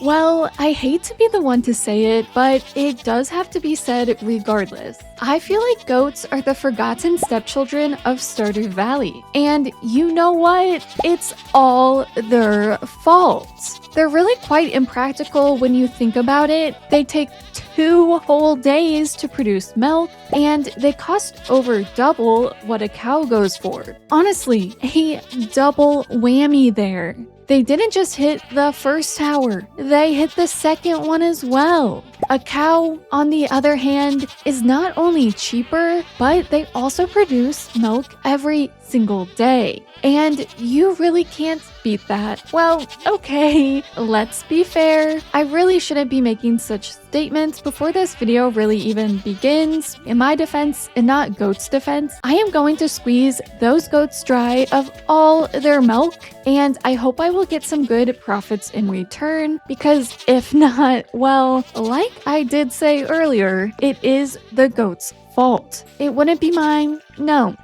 Well, I hate to be the one to say it, but it does have to be said regardless. I feel like goats are the forgotten stepchildren of Stardew Valley. And you know what? It's all their fault. They're really quite impractical when you think about it. They take 2 whole days to produce milk, and they cost over double what a cow goes for. Honestly, a double whammy there. They didn't just hit the first tower, they hit the second one as well. A cow, on the other hand, is not only cheaper, but they also produce milk every single day. And you really can't beat that. Well, okay, let's be fair. I really shouldn't be making such statements before this video really even begins. In my defense, and not goats' defense, I am going to squeeze those goats dry of all their milk, and I hope I will get some good profits in return, because if not, well, like I did say earlier, it is the goats' fault. It wouldn't be mine. No,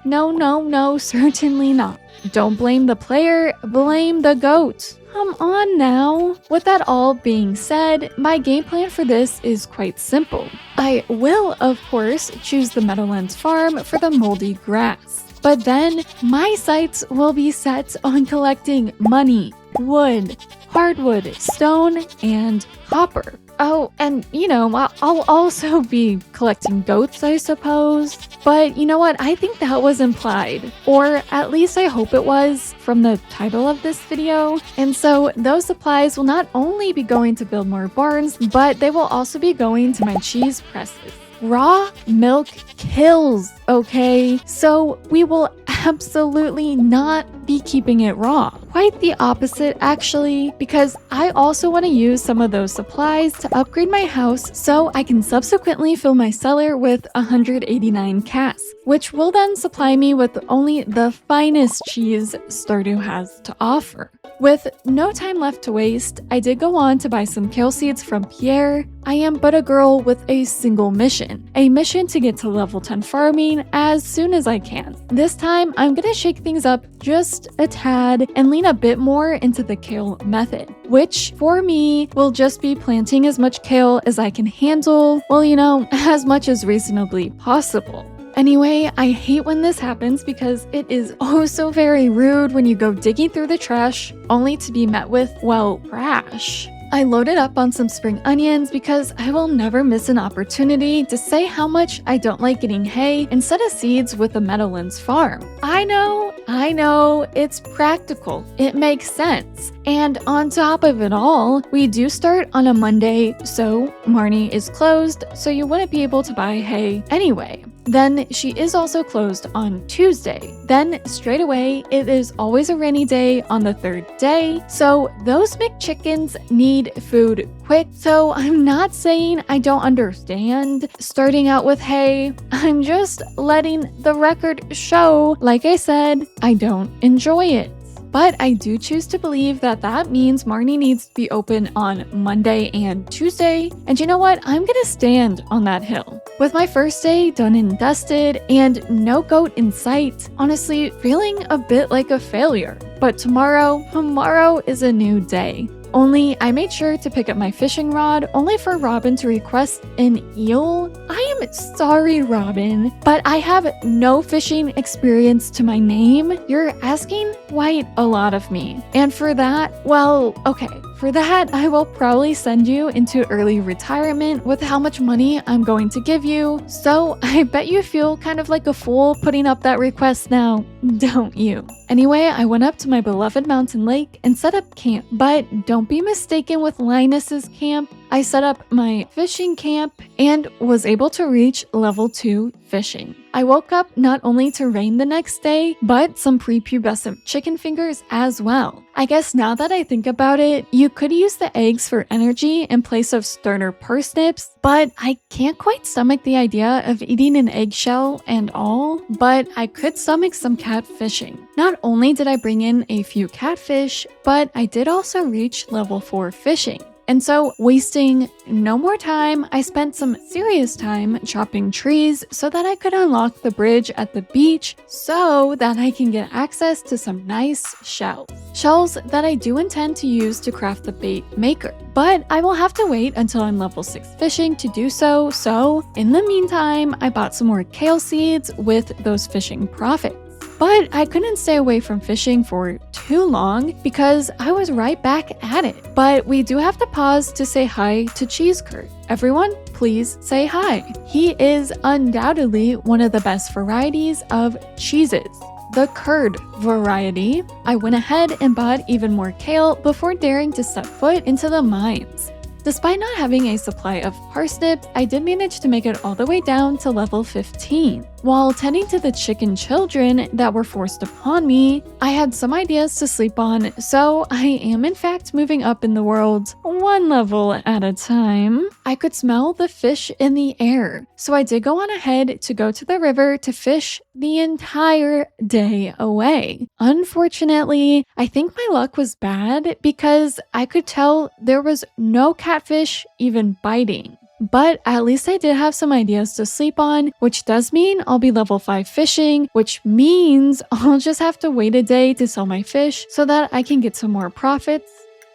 certainly not. Don't blame the player, blame the goat. Come on now. With that all being said, my game plan for this is quite simple. I will, of course, choose the Meadowlands farm for the moldy grass. But then, my sights will be set on collecting money, wood, hardwood, stone, and copper. Oh, and I'll also be collecting goats, I suppose. But you know what? I think that was implied. Or at least I hope it was from the title of this video. And so those supplies will not only be going to build more barns, but they will also be going to my cheese presses. Raw milk kills, okay? So we will absolutely not be keeping it raw. Quite the opposite, actually, because I also want to use some of those supplies to upgrade my house so I can subsequently fill my cellar with 189 casks, which will then supply me with only the finest cheese Stardew has to offer. With no time left to waste, I did go on to buy some kale seeds from Pierre. I am but a girl with a single mission. A mission to get to level 10 farming as soon as I can. This time, I'm gonna shake things up just a tad and lean a bit more into the kale method, which for me will just be planting as much kale as I can handle, well, as much as reasonably possible. Anyway, I hate when this happens because it is oh so very rude when you go digging through the trash only to be met with, well, trash. I loaded up on some spring onions because I will never miss an opportunity to say how much I don't like getting hay instead of seeds with the Meadowlands farm. I know, it's practical. It makes sense. And on top of it all, we do start on a Monday, so Marnie is closed, so you wouldn't be able to buy hay anyway. Then she is also closed on Tuesday. Then straight away, it is always a rainy day on the 3rd day. So those McChickens need food quick. So I'm not saying I don't understand starting out with hay. I'm just letting the record show, like I said, I don't enjoy it. But I do choose to believe that that means Marnie needs to be open on Monday and Tuesday. And you know what? I'm gonna stand on that hill. With my first day done and dusted and no goat in sight, honestly feeling a bit like a failure. But tomorrow is a new day. Only I made sure to pick up my fishing rod only for Robin to request an eel. I am sorry, Robin, but I have no fishing experience to my name. You're asking quite a lot of me. And for that, well, okay. For that, I will probably send you into early retirement with how much money I'm going to give you. So I bet you feel kind of like a fool putting up that request now, don't you? Anyway, I went up to my beloved mountain lake and set up camp. But don't be mistaken with Linus's camp. I set up my fishing camp and was able to reach level 2 fishing. I woke up not only to rain the next day, but some prepubescent chicken fingers as well. I guess now that I think about it, you could use the eggs for energy in place of sterner parsnips, but I can't quite stomach the idea of eating an eggshell and all, but I could stomach some catfishing. Not only did I bring in a few catfish, but I did also reach level 4 fishing. And so, wasting no more time, I spent some serious time chopping trees so that I could unlock the bridge at the beach so that I can get access to some nice shells. Shells that I do intend to use to craft the bait maker. But I will have to wait until I'm level 6 fishing to do so. So, in the meantime, I bought some more kale seeds with those fishing profits. But I couldn't stay away from fishing for too long because I was right back at it. But we do have to pause to say hi to Cheese Curd. Everyone, please say hi. He is undoubtedly one of the best varieties of cheeses. The curd variety. I went ahead and bought even more kale before daring to step foot into the mines. Despite not having a supply of parsnips, I did manage to make it all the way down to level 15. While tending to the chicken children that were forced upon me, I had some ideas to sleep on, so I am in fact moving up in the world one level at a time. I could smell the fish in the air, so I did go on ahead to go to the river to fish the entire day away. Unfortunately, I think my luck was bad because I could tell there was no catfish even biting. But at least I did have some ideas to sleep on, which does mean I'll be level 5 fishing, which means I'll just have to wait a day to sell my fish so that I can get some more profits.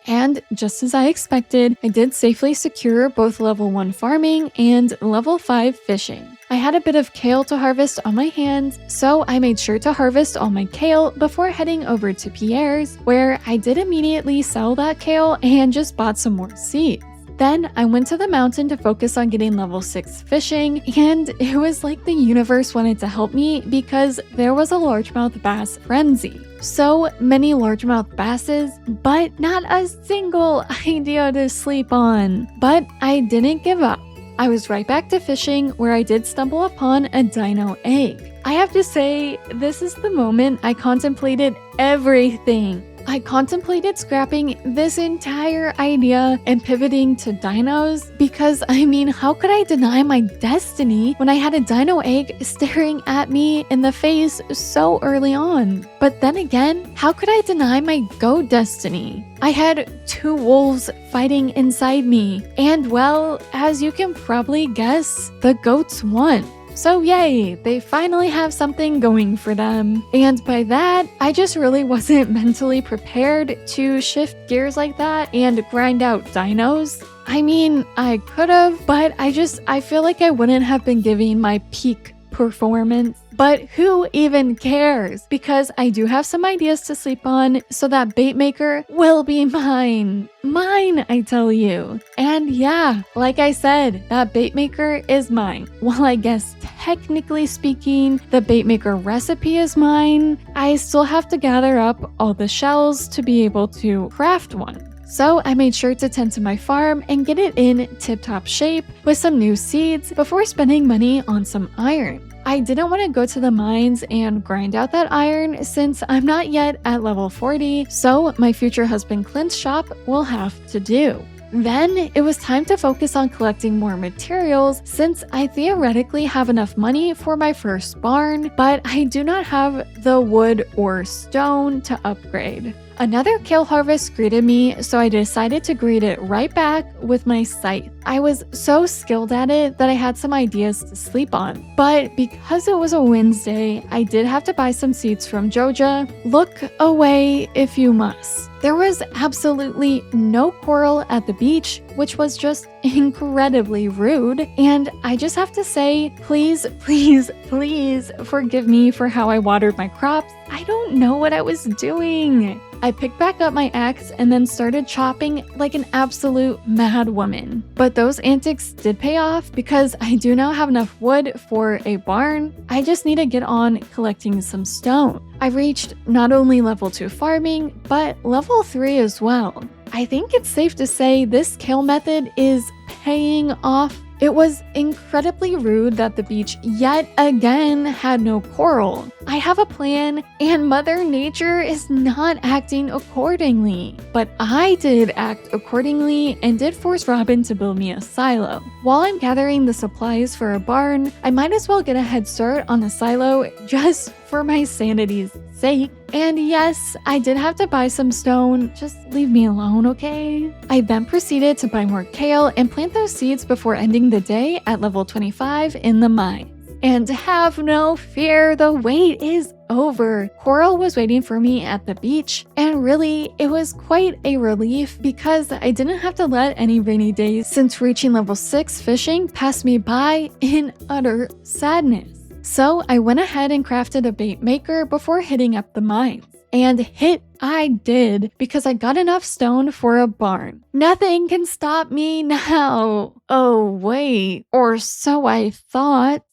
And just as I expected, I did safely secure both level 1 farming and level 5 fishing. I had a bit of kale to harvest on my hands, so I made sure to harvest all my kale before heading over to Pierre's, where I did immediately sell that kale and just bought some more seeds. Then I went to the mountain to focus on getting level 6 fishing, and it was like the universe wanted to help me because there was a largemouth bass frenzy. So many largemouth basses, but not a single idea to sleep on. But I didn't give up. I was right back to fishing where I did stumble upon a dino egg. I have to say, this is the moment I contemplated everything. I contemplated scrapping this entire idea and pivoting to dinos because, how could I deny my destiny when I had a dino egg staring at me in the face so early on? But then again, how could I deny my goat destiny? I had 2 wolves fighting inside me, and well, as you can probably guess, the goats won. So yay, they finally have something going for them. And by that, I just really wasn't mentally prepared to shift gears like that and grind out dinos. I could have, but I feel like I wouldn't have been giving my peak performance. But who even cares? Because I do have some ideas to sleep on, so that bait maker will be mine. Mine, I tell you. And yeah, like I said, that bait maker is mine. While I guess technically speaking, the bait maker recipe is mine, I still have to gather up all the shells to be able to craft one. So I made sure to tend to my farm and get it in tip-top shape with some new seeds before spending money on some iron. I didn't want to go to the mines and grind out that iron since I'm not yet at level 40, so my future husband Clint's shop will have to do. Then it was time to focus on collecting more materials since I theoretically have enough money for my first barn, but I do not have the wood or stone to upgrade. Another kale harvest greeted me, so I decided to greet it right back with my scythe. I was so skilled at it that I had some ideas to sleep on. But because it was a Wednesday, I did have to buy some seeds from Joja. Look away if you must. There was absolutely no coral at the beach, which was just incredibly rude. And I just have to say, please, please, please forgive me for how I watered my crops. I don't know what I was doing. I picked back up my axe and then started chopping like an absolute mad woman. But those antics did pay off because I do now have enough wood for a barn. I just need to get on collecting some stone. I reached not only level 2 farming, but level 3 as well. I think it's safe to say this kale method is paying off. It was incredibly rude that the beach yet again had no coral. I have a plan and Mother Nature is not acting accordingly. But I did act accordingly and did force Robin to build me a silo. While I'm gathering the supplies for a barn, I might as well get a head start on a silo just for my sanity's sake. And yes, I did have to buy some stone. Just leave me alone, okay? I then proceeded to buy more kale and plant those seeds before ending the day at level 25 in the mines. And have no fear, the wait is over. Coral was waiting for me at the beach, and really, it was quite a relief because I didn't have to let any rainy days since reaching level 6 fishing pass me by in utter sadness. So I went ahead and crafted a bait maker before hitting up the mines. And hit I did because I got enough stone for a barn. Nothing can stop me now. Oh wait, or so I thought.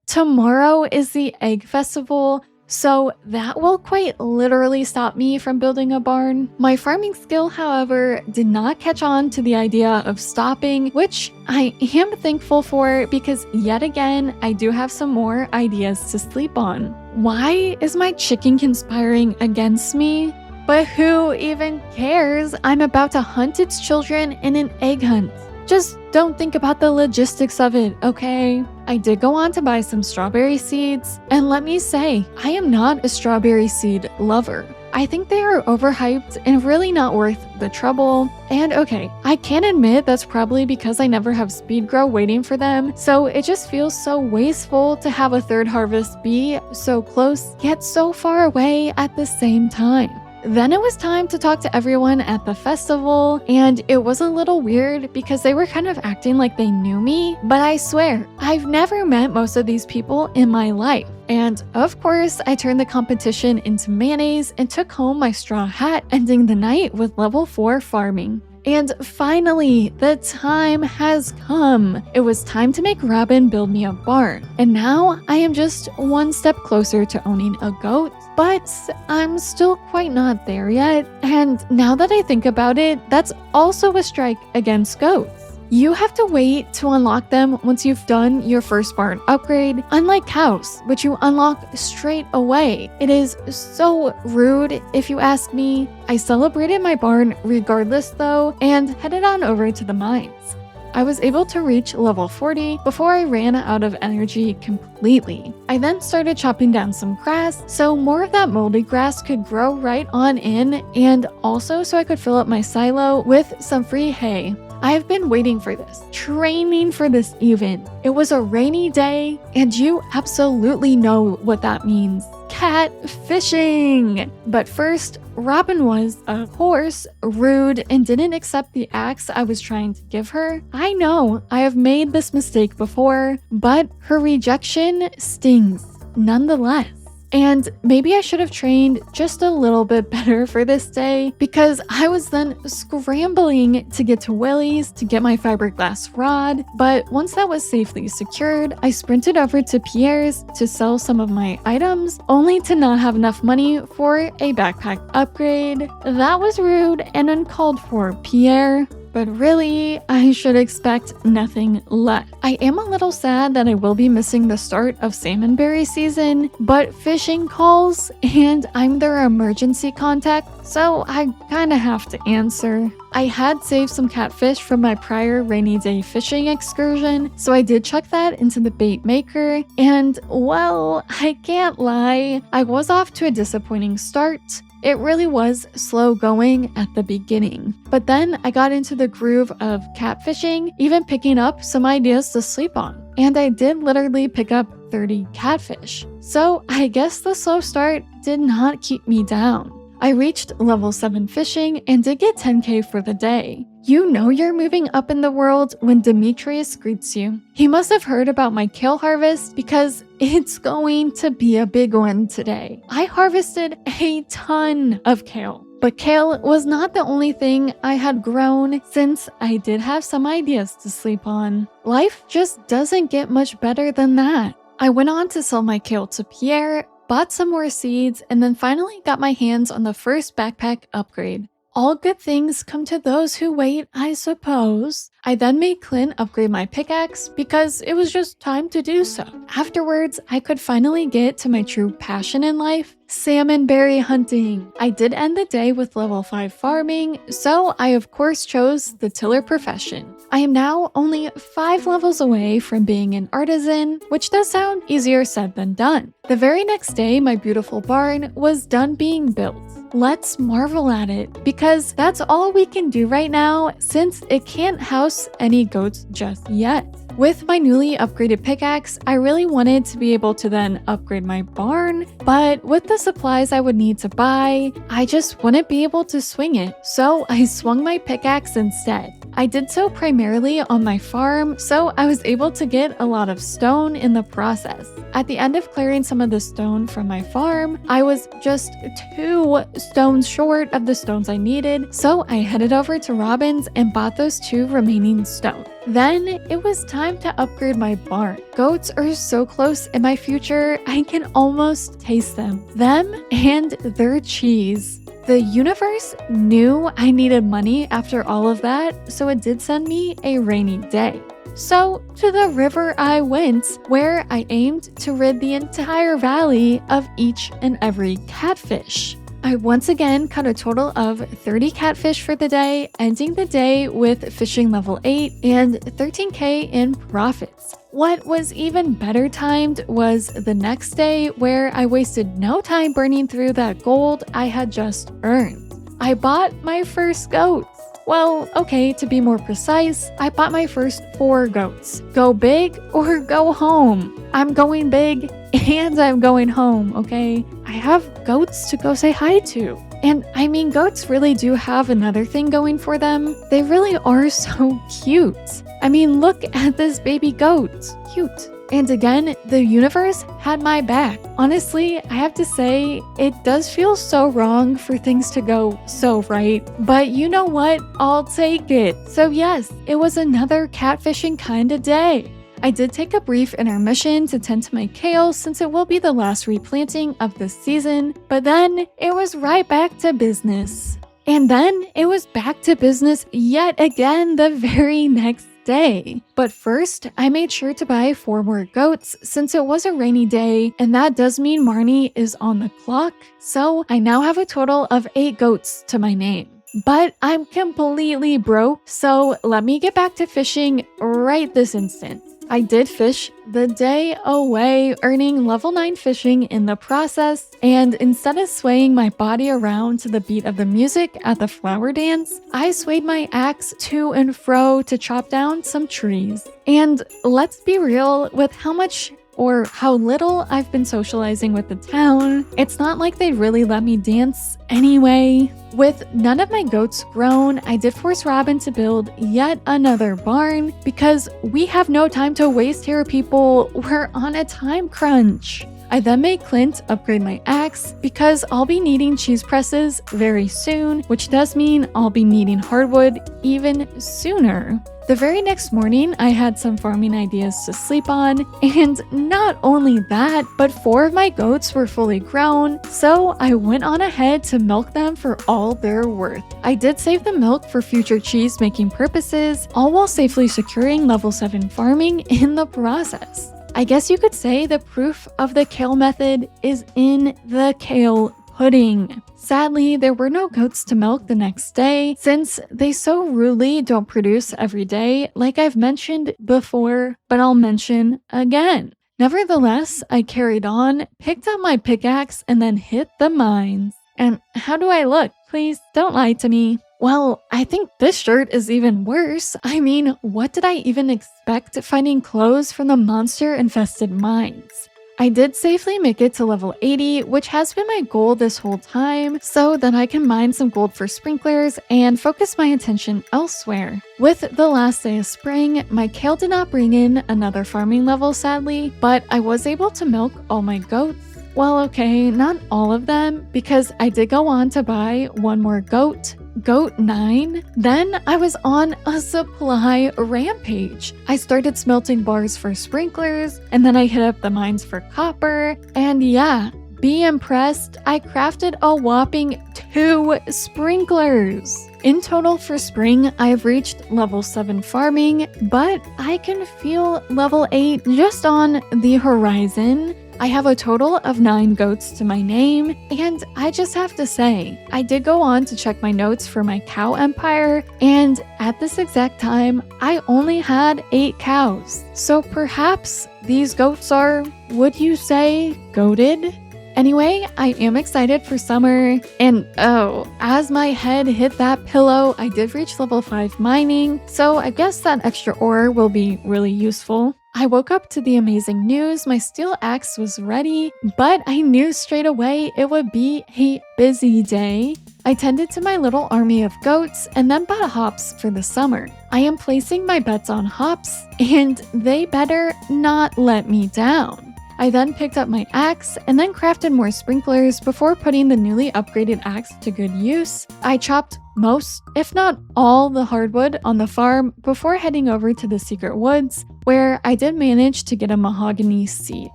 Tomorrow is the egg festival, so that will quite literally stop me from building a barn. My farming skill, however, did not catch on to the idea of stopping, which I am thankful for because yet again, I do have some more ideas to sleep on. Why is my chicken conspiring against me? But who even cares? I'm about to hunt its children in an egg hunt. Just don't think about the logistics of it, okay? I did go on to buy some strawberry seeds, and let me say, I am not a strawberry seed lover. I think they are overhyped and really not worth the trouble. And okay, I can admit that's probably because I never have speed grow waiting for them, so it just feels so wasteful to have a third harvest be so close yet so far away at the same time. Then it was time to talk to everyone at the festival, and it was a little weird because they were kind of acting like they knew me, but I swear, I've never met most of these people in my life. And of course, I turned the competition into mayonnaise and took home my straw hat, ending the night with level 4 farming. And finally, the time has come. It was time to make Robin build me a barn. And now I am just one step closer to owning a goat, but I'm still quite not there yet. And now that I think about it, that's also a strike against goats. You have to wait to unlock them once you've done your first barn upgrade, unlike cows, which you unlock straight away. It is so rude if you ask me. I celebrated my barn regardless though, and headed on over to the mines. I was able to reach level 40 before I ran out of energy completely. I then started chopping down some grass so more of that moldy grass could grow right on in, and also so I could fill up my silo with some free hay. I've been waiting for this, training for this even. It was a rainy day, and you absolutely know what that means. Cat fishing! But first, Robin was, of course, rude and didn't accept the axe I was trying to give her. I know, I have made this mistake before, but her rejection stings nonetheless. And maybe I should have trained just a little bit better for this day because I was then scrambling to get to Willie's to get my fiberglass rod. But once that was safely secured, I sprinted over to Pierre's to sell some of my items, only to not have enough money for a backpack upgrade. That was rude and uncalled for, Pierre. But really, I should expect nothing less. I am a little sad that I will be missing the start of salmonberry season, but fishing calls and I'm their emergency contact, so I kinda have to answer. I had saved some catfish from my prior rainy day fishing excursion, so I did chuck that into the bait maker, and well, I can't lie, I was off to a disappointing start. It really was slow going at the beginning, but then I got into the groove of catfishing, even picking up some ideas to sleep on. And I did literally pick up 30 catfish. So I guess the slow start did not keep me down. I reached level 7 fishing and did get 10k for the day. You know you're moving up in the world when Demetrius greets you. He must have heard about my kale harvest because it's going to be a big one today. I harvested a ton of kale. But kale was not the only thing I had grown since I did have some ideas to sleep on. Life just doesn't get much better than that. I went on to sell my kale to Pierre, bought some more seeds, and then finally got my hands on the first backpack upgrade. All good things come to those who wait, I suppose. I then made Clint upgrade my pickaxe because it was just time to do so. Afterwards, I could finally get to my true passion in life, salmon berry hunting. I did end the day with level 5 farming, so I of course chose the tiller profession. I am now only 5 levels away from being an artisan, which does sound easier said than done. The very next day, my beautiful barn was done being built. Let's marvel at it, because that's all we can do right now since it can't house any goats just yet. With my newly upgraded pickaxe, I really wanted to be able to then upgrade my barn, but with the supplies I would need to buy, I just wouldn't be able to swing it, so I swung my pickaxe instead. I did so primarily on my farm, so I was able to get a lot of stone in the process. At the end of clearing some of the stone from my farm, I was just 2 stones short of the stones I needed, so I headed over to Robin's and bought those 2 remaining stones. Then it was time to upgrade my barn. Goats are so close in my future, I can almost taste them. Them and their cheese. The universe knew I needed money after all of that, so it did send me a rainy day. So to the river I went, where I aimed to rid the entire valley of each and every catfish. I once again caught a total of 30 catfish for the day, ending the day with fishing level 8 and 13k in profits. What was even better timed was the next day, where I wasted no time burning through that gold I had just earned. I bought my first goats. Well, okay, to be more precise, I bought my first 4 goats. Go big or go home. I'm going big and I'm going home, okay? I have goats to go say hi to. And I mean, goats really do have another thing going for them. They really are so cute. I mean, look at this baby goat. Cute. And again, the universe had my back. Honestly, I have to say, it does feel so wrong for things to go so right. But you know what? I'll take it. So yes, it was another catfishing kind of day. I did take a brief intermission to tend to my kale since it will be the last replanting of this season, but then it was right back to business. And then it was back to business yet again the very next day. But first, I made sure to buy 4 more goats since it was a rainy day, and that does mean Marnie is on the clock, so I now have a total of 8 goats to my name. But I'm completely broke, so let me get back to fishing right this instant. I did fish the day away, earning level 9 fishing in the process, and instead of swaying my body around to the beat of the music at the flower dance, I swayed my axe to and fro to chop down some trees. And let's be real, with how much or how little I've been socializing with the town, it's not like they really let me dance anyway. With none of my goats grown, I did force Robin to build yet another barn because we have no time to waste here, people. We're on a time crunch. I then made Clint upgrade my axe because I'll be needing cheese presses very soon, which does mean I'll be needing hardwood even sooner. The very next morning, I had some farming ideas to sleep on, and not only that, but 4 of my goats were fully grown, so I went on ahead to milk them for all they're worth. I did save the milk for future cheese making purposes, all while safely securing level 7 farming in the process. I guess you could say the proof of the kale method is in the kale pudding. Sadly, there were no goats to milk the next day since they so rudely don't produce every day, like I've mentioned before, but I'll mention again. Nevertheless, I carried on, picked up my pickaxe, and then hit the mines. And how do I look? Please don't lie to me. Well, I think this shirt is even worse. I mean, what did I even expect finding clothes from the monster-infested mines? I did safely make it to level 80, which has been my goal this whole time, so that I can mine some gold for sprinklers and focus my attention elsewhere. With the last day of spring, my kale did not bring in another farming level sadly, but I was able to milk all my goats. Well, okay, not all of them, because I did go on to buy 1 more goat. Goat 9. Then I was on a supply rampage. I started smelting bars for sprinklers, and then I hit up the mines for copper, and yeah, be impressed, I crafted a whopping 2 sprinklers. In total for spring, I have reached level 7 farming, but I can feel level 8 just on the horizon. I have a total of 9 goats to my name, and I just have to say, I did go on to check my notes for my cow empire, and at this exact time, I only had 8 cows. So perhaps these goats are, would you say, goated? Anyway, I am excited for summer, and oh, as my head hit that pillow, I did reach level 5 mining, so I guess that extra ore will be really useful. I woke up to the amazing news my steel axe was ready, but I knew straight away it would be a busy day. I tended to my little army of goats and then bought hops for the summer. I am placing my bets on hops, and they better not let me down. I then picked up my axe and then crafted more sprinklers before putting the newly upgraded axe to good use. I chopped most, if not all, the hardwood on the farm before heading over to the secret woods, where I did manage to get a mahogany seed.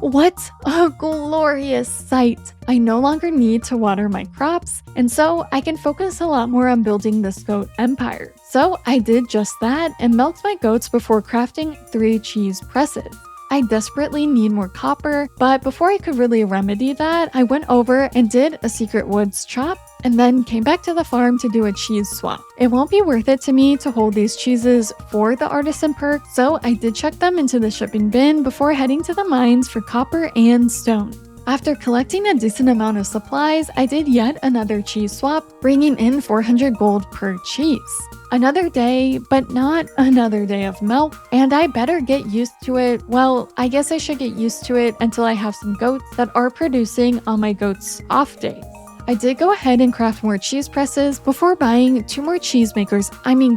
What a glorious sight! I no longer need to water my crops, and so I can focus a lot more on building this goat empire. So I did just that and milked my goats before crafting 3 cheese presses. I desperately need more copper, but before I could really remedy that, I went over and did a secret woods chop, and then came back to the farm to do a cheese swap. It won't be worth it to me to hold these cheeses for the artisan perk, so I did check them into the shipping bin before heading to the mines for copper and stone. After collecting a decent amount of supplies, I did yet another cheese swap, bringing in 400 gold per cheese. Another day, but not another day of milk, and I better get used to it. Well, I guess I should get used to it until I have some goats that are producing on my goats' off days. I did go ahead and craft more cheese presses before buying 2 more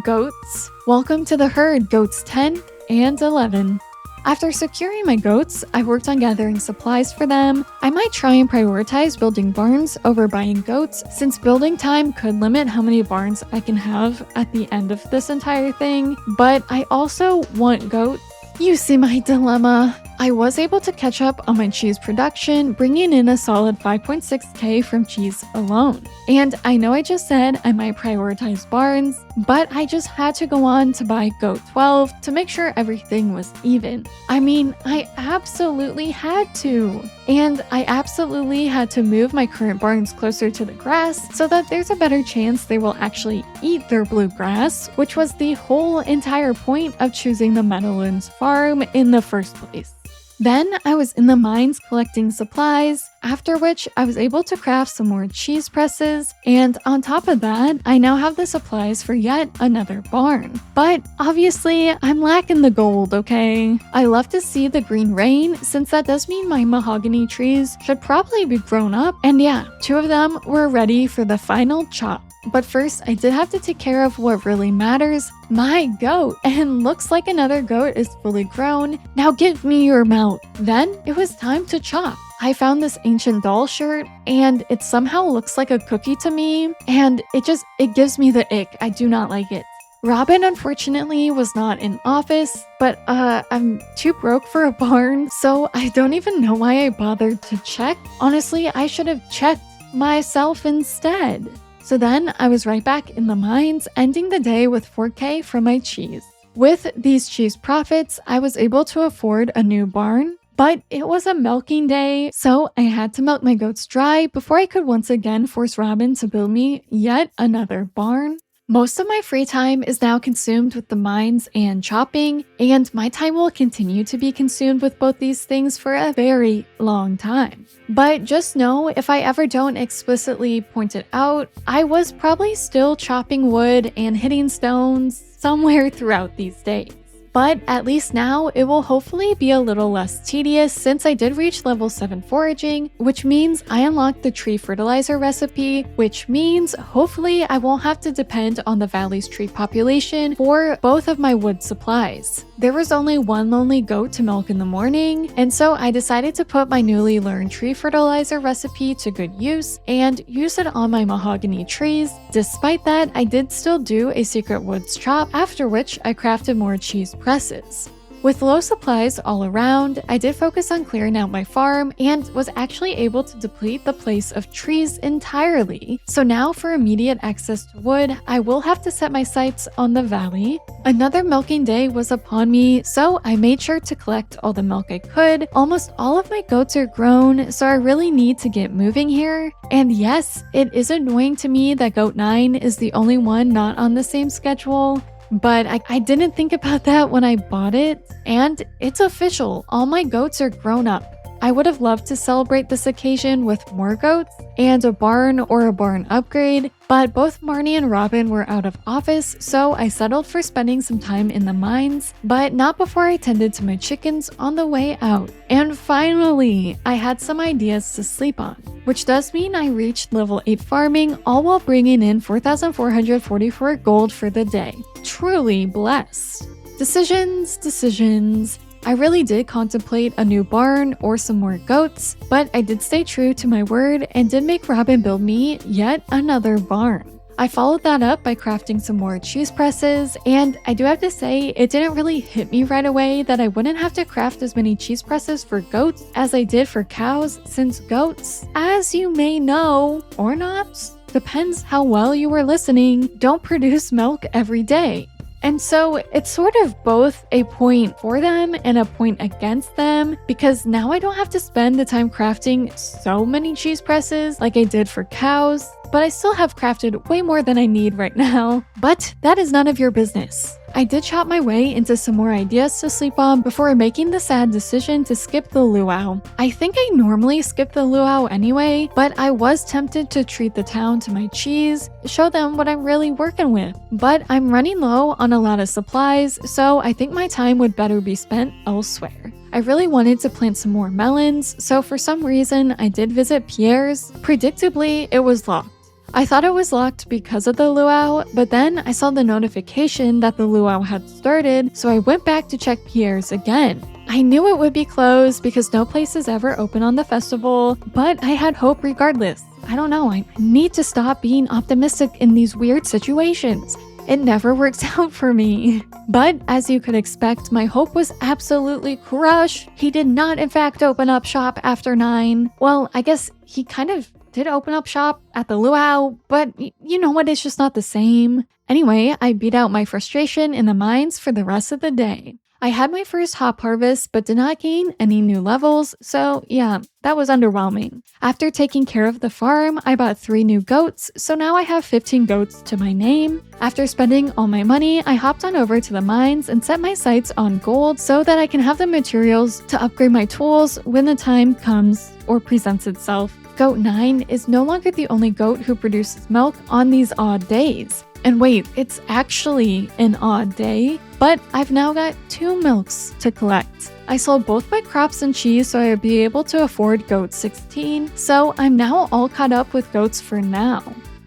goats. Welcome to the herd, goats 10 and 11. After securing my goats, I worked on gathering supplies for them. I might try and prioritize building barns over buying goats, since building time could limit how many barns I can have at the end of this entire thing, but I also want goats. You see my dilemma. I was able to catch up on my cheese production, bringing in a solid 5.6k from cheese alone. And I know I just said I might prioritize barns, but I just had to go on to buy goat 12 to make sure everything was even. I mean, I absolutely had to. And I absolutely had to move my current barns closer to the grass so that there's a better chance they will actually eat their bluegrass, which was the whole entire point of choosing the Meadowlands farm in the first place. Then I was in the mines collecting supplies, after which I was able to craft some more cheese presses, and on top of that, I now have the supplies for yet another barn. But obviously, I'm lacking the gold, okay? I love to see the green rain, since that does mean my mahogany trees should probably be grown up, and yeah, 2 of them were ready for the final chop. But first, I did have to take care of what really matters, my goat. And looks like another goat is fully grown. Now give me your milk. Then it was time to chop. I found this ancient doll shirt, and it somehow looks like a cookie to me, and it gives me the ick. I do not like it. Robin unfortunately was not in office, but I'm too broke for a barn, so I don't even know why I bothered to check. Honestly, I should have checked myself instead. So then I was right back in the mines, ending the day with 4k from my cheese. With these cheese profits, I was able to afford a new barn, but it was a milking day, so I had to milk my goats dry before I could once again force Robin to build me yet another barn. Most of my free time is now consumed with the mines and chopping, and my time will continue to be consumed with both these things for a very long time. But just know, if I ever don't explicitly point it out, I was probably still chopping wood and hitting stones somewhere throughout these days. But at least now, it will hopefully be a little less tedious since I did reach level 7 foraging, which means I unlocked the tree fertilizer recipe, which means hopefully I won't have to depend on the valley's tree population for both of my wood supplies. There was only one lonely goat to milk in the morning, and so I decided to put my newly learned tree fertilizer recipe to good use and use it on my mahogany trees. Despite that, I did still do a secret woods chop, after which I crafted more cheese presses. With low supplies all around, I did focus on clearing out my farm and was actually able to deplete the place of trees entirely. So now for immediate access to wood, I will have to set my sights on the valley. Another milking day was upon me, so I made sure to collect all the milk I could. Almost all of my goats are grown, so I really need to get moving here. And yes, it is annoying to me that goat 9 is the only one not on the same schedule. But I didn't think about that when I bought it, and it's official, all my goats are grown up. I would have loved to celebrate this occasion with more goats and a barn or a barn upgrade, but both Marnie and Robin were out of office, so I settled for spending some time in the mines, but not before I tended to my chickens on the way out. And finally, I had some ideas to sleep on, which does mean I reached level 8 farming, all while bringing in 4,444 gold for the day. Truly blessed. Decisions. I really did contemplate a new barn or some more goats, but I did stay true to my word and did make Robin build me yet another barn. I followed that up by crafting some more cheese presses, and I do have to say it didn't really hit me right away that I wouldn't have to craft as many cheese presses for goats as I did for cows, since goats, as you may know, or not, depends how well you were listening, don't produce milk every day. And so it's sort of both a point for them and a point against them, because now I don't have to spend the time crafting so many cheese presses like I did for cows, but I still have crafted way more than I need right now. But that is none of your business. I did chop my way into some more ideas to sleep on before making the sad decision to skip the luau. I think I normally skip the luau anyway, but I was tempted to treat the town to my cheese, show them what I'm really working with. But I'm running low on a lot of supplies, so I think my time would better be spent elsewhere. I really wanted to plant some more melons, so for some reason I did visit Pierre's. Predictably, it was locked. I thought it was locked because of the luau, but then I saw the notification that the luau had started, so I went back to check Pierre's again. I knew it would be closed because no place is ever open on the festival, but I had hope regardless. I don't know, I need to stop being optimistic in these weird situations. It never works out for me. But as you could expect, my hope was absolutely crushed. He did not in fact open up shop after 9. Well, I guess he kind of did open up shop at the luau, but you know what, it's just not the same. Anyway, I beat out my frustration in the mines for the rest of the day. I had my first hop harvest, but did not gain any new levels, so yeah, that was underwhelming. After taking care of the farm, I bought 3 new goats, so now I have 15 goats to my name. After spending all my money, I hopped on over to the mines and set my sights on gold so that I can have the materials to upgrade my tools when the time comes or presents itself. Goat 9 is no longer the only goat who produces milk on these odd days. And wait, it's actually an odd day, but I've now got 2 milks to collect. I sold both my crops and cheese so I would be able to afford goat 16, so I'm now all caught up with goats for now.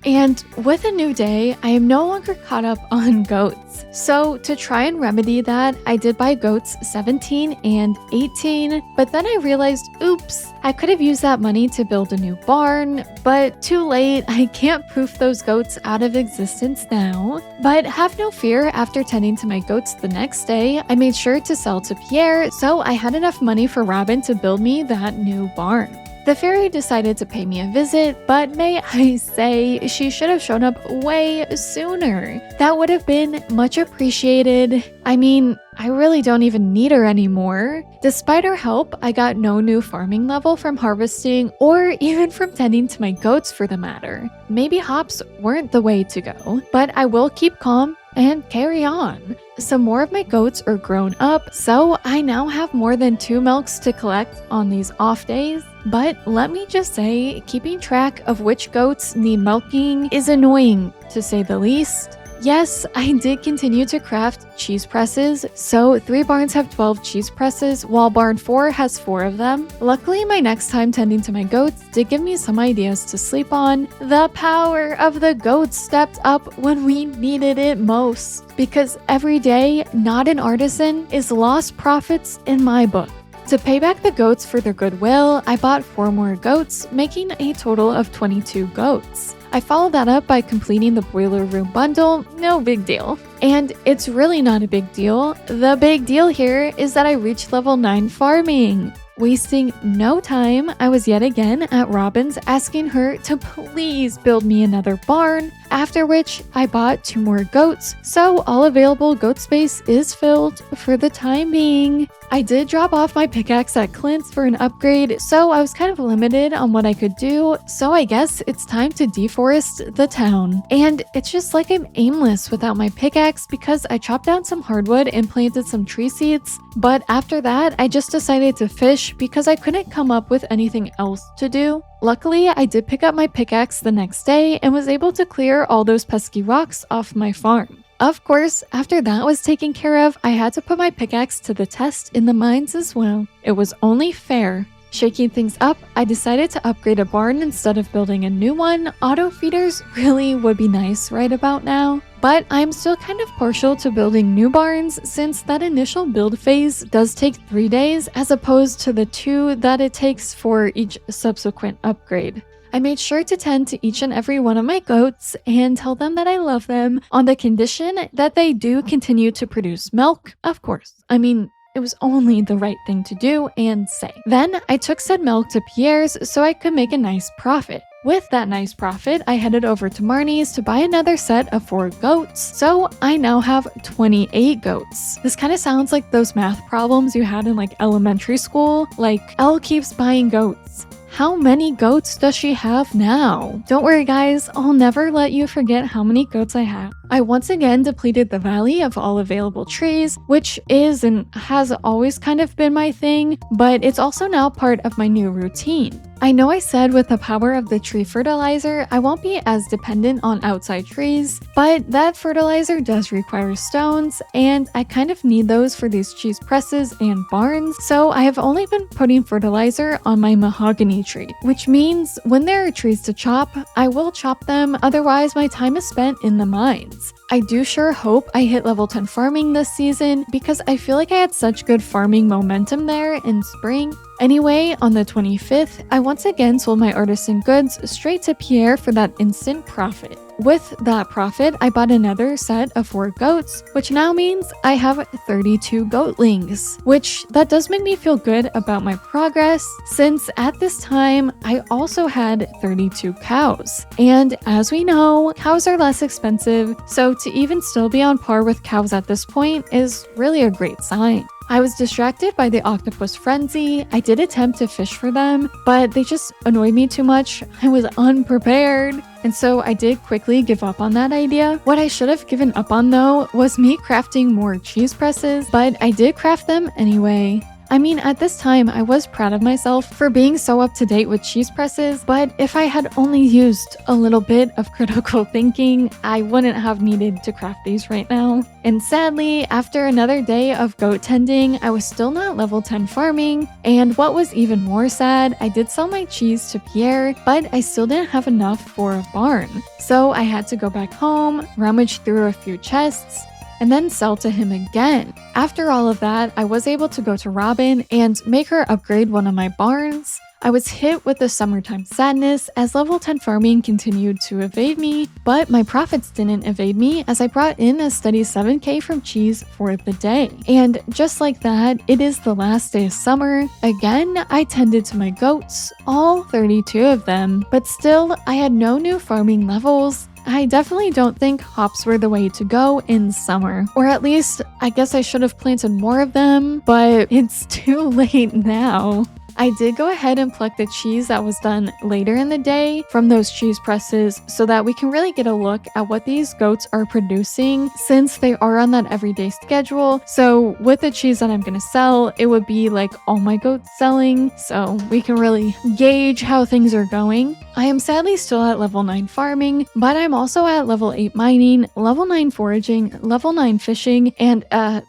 And with a new day, I am no longer caught up on goats. So to try and remedy that, I did buy goats 17 and 18, but then I realized, oops, I could have used that money to build a new barn, but too late, I can't poof those goats out of existence now. But have no fear, after tending to my goats the next day, I made sure to sell to Pierre, so I had enough money for Robin to build me that new barn. The fairy decided to pay me a visit, but may I say, she should have shown up way sooner. That would have been much appreciated. I mean, I really don't even need her anymore. Despite her help, I got no new farming level from harvesting or even from tending to my goats for the matter. Maybe hops weren't the way to go, but I will keep calm and carry on. Some more of my goats are grown up, so I now have more than 2 milks to collect on these off days. But let me just say, keeping track of which goats need milking is annoying, to say the least. Yes, I did continue to craft cheese presses, so 3 barns have 12 cheese presses, while barn 4 has 4 of them. Luckily, my next time tending to my goats did give me some ideas to sleep on. The power of the goats stepped up when we needed it most, because every day, not an artisan is lost profits in my book. To pay back the goats for their goodwill, I bought 4 more goats, making a total of 22 goats. I followed that up by completing the boiler room bundle, no big deal. And it's really not a big deal. The big deal here is that I reached level 9 farming. Wasting no time, I was yet again at Robin's asking her to please build me another barn, after which I bought 2 more goats, so all available goat space is filled for the time being. I did drop off my pickaxe at Clint's for an upgrade, so I was kind of limited on what I could do, so I guess it's time to deforest the town. And it's just like I'm aimless without my pickaxe because I chopped down some hardwood and planted some tree seeds, but after that I just decided to fish because I couldn't come up with anything else to do. Luckily, I did pick up my pickaxe the next day and was able to clear all those pesky rocks off my farm. Of course, after that was taken care of, I had to put my pickaxe to the test in the mines as well. It was only fair. Shaking things up, I decided to upgrade a barn instead of building a new one. Auto feeders really would be nice right about now. But I'm still kind of partial to building new barns since that initial build phase does take 3 days as opposed to the 2 that it takes for each subsequent upgrade. I made sure to tend to each and every one of my goats and tell them that I love them on the condition that they do continue to produce milk, of course. I mean, it was only the right thing to do and say. Then I took said milk to Pierre's so I could make a nice profit. With that nice profit, I headed over to Marnie's to buy another set of 4 goats, so I now have 28 goats. This kind of sounds like those math problems you had in like elementary school, like Elle keeps buying goats. How many goats does she have now? Don't worry guys, I'll never let you forget how many goats I have. I once again depleted the valley of all available trees, which is and has always kind of been my thing, but it's also now part of my new routine. I know I said with the power of the tree fertilizer, I won't be as dependent on outside trees, but that fertilizer does require stones, and I kind of need those for these cheese presses and barns, so I have only been putting fertilizer on my mahogany tree, which means when there are trees to chop, I will chop them, otherwise my time is spent in the mines. I do sure hope I hit level 10 farming this season because I feel like I had such good farming momentum there in spring. Anyway, on the 25th, I once again sold my artisan goods straight to Pierre for that instant profit. With that profit, I bought another set of 4 goats, which now means I have 32 goatlings, which that does make me feel good about my progress since at this time, I also had 32 cows. And as we know, cows are less expensive, so to even still be on par with cows at this point is really a great sign. I was distracted by the octopus frenzy. I did attempt to fish for them, but they just annoyed me too much. I was unprepared. And so I did quickly give up on that idea. What I should have given up on though was me crafting more cheese presses, but I did craft them anyway. I mean, at this time, I was proud of myself for being so up to date with cheese presses, but if I had only used a little bit of critical thinking, I wouldn't have needed to craft these right now. And sadly, after another day of goat tending, I was still not level 10 farming, and what was even more sad, I did sell my cheese to Pierre, but I still didn't have enough for a barn. So I had to go back home, rummage through a few chests, and then sell to him again. After all of that, I was able to go to Robin and make her upgrade one of my barns. I was hit with the summertime sadness as level 10 farming continued to evade me, but my profits didn't evade me as I brought in a steady 7k from cheese for the day. And just like that, it is the last day of summer. Again, I tended to my goats, all 32 of them, but still, I had no new farming levels. I definitely don't think hops were the way to go in summer. Or at least, I guess I should have planted more of them, but it's too late now. I did go ahead and pluck the cheese that was done later in the day from those cheese presses so that we can really get a look at what these goats are producing since they are on that everyday schedule. So with the cheese that I'm gonna sell, it would be like all my goats selling, so we can really gauge how things are going. I am sadly still at level 9 farming, but I'm also at level 8 mining, level 9 foraging, level 9 fishing, and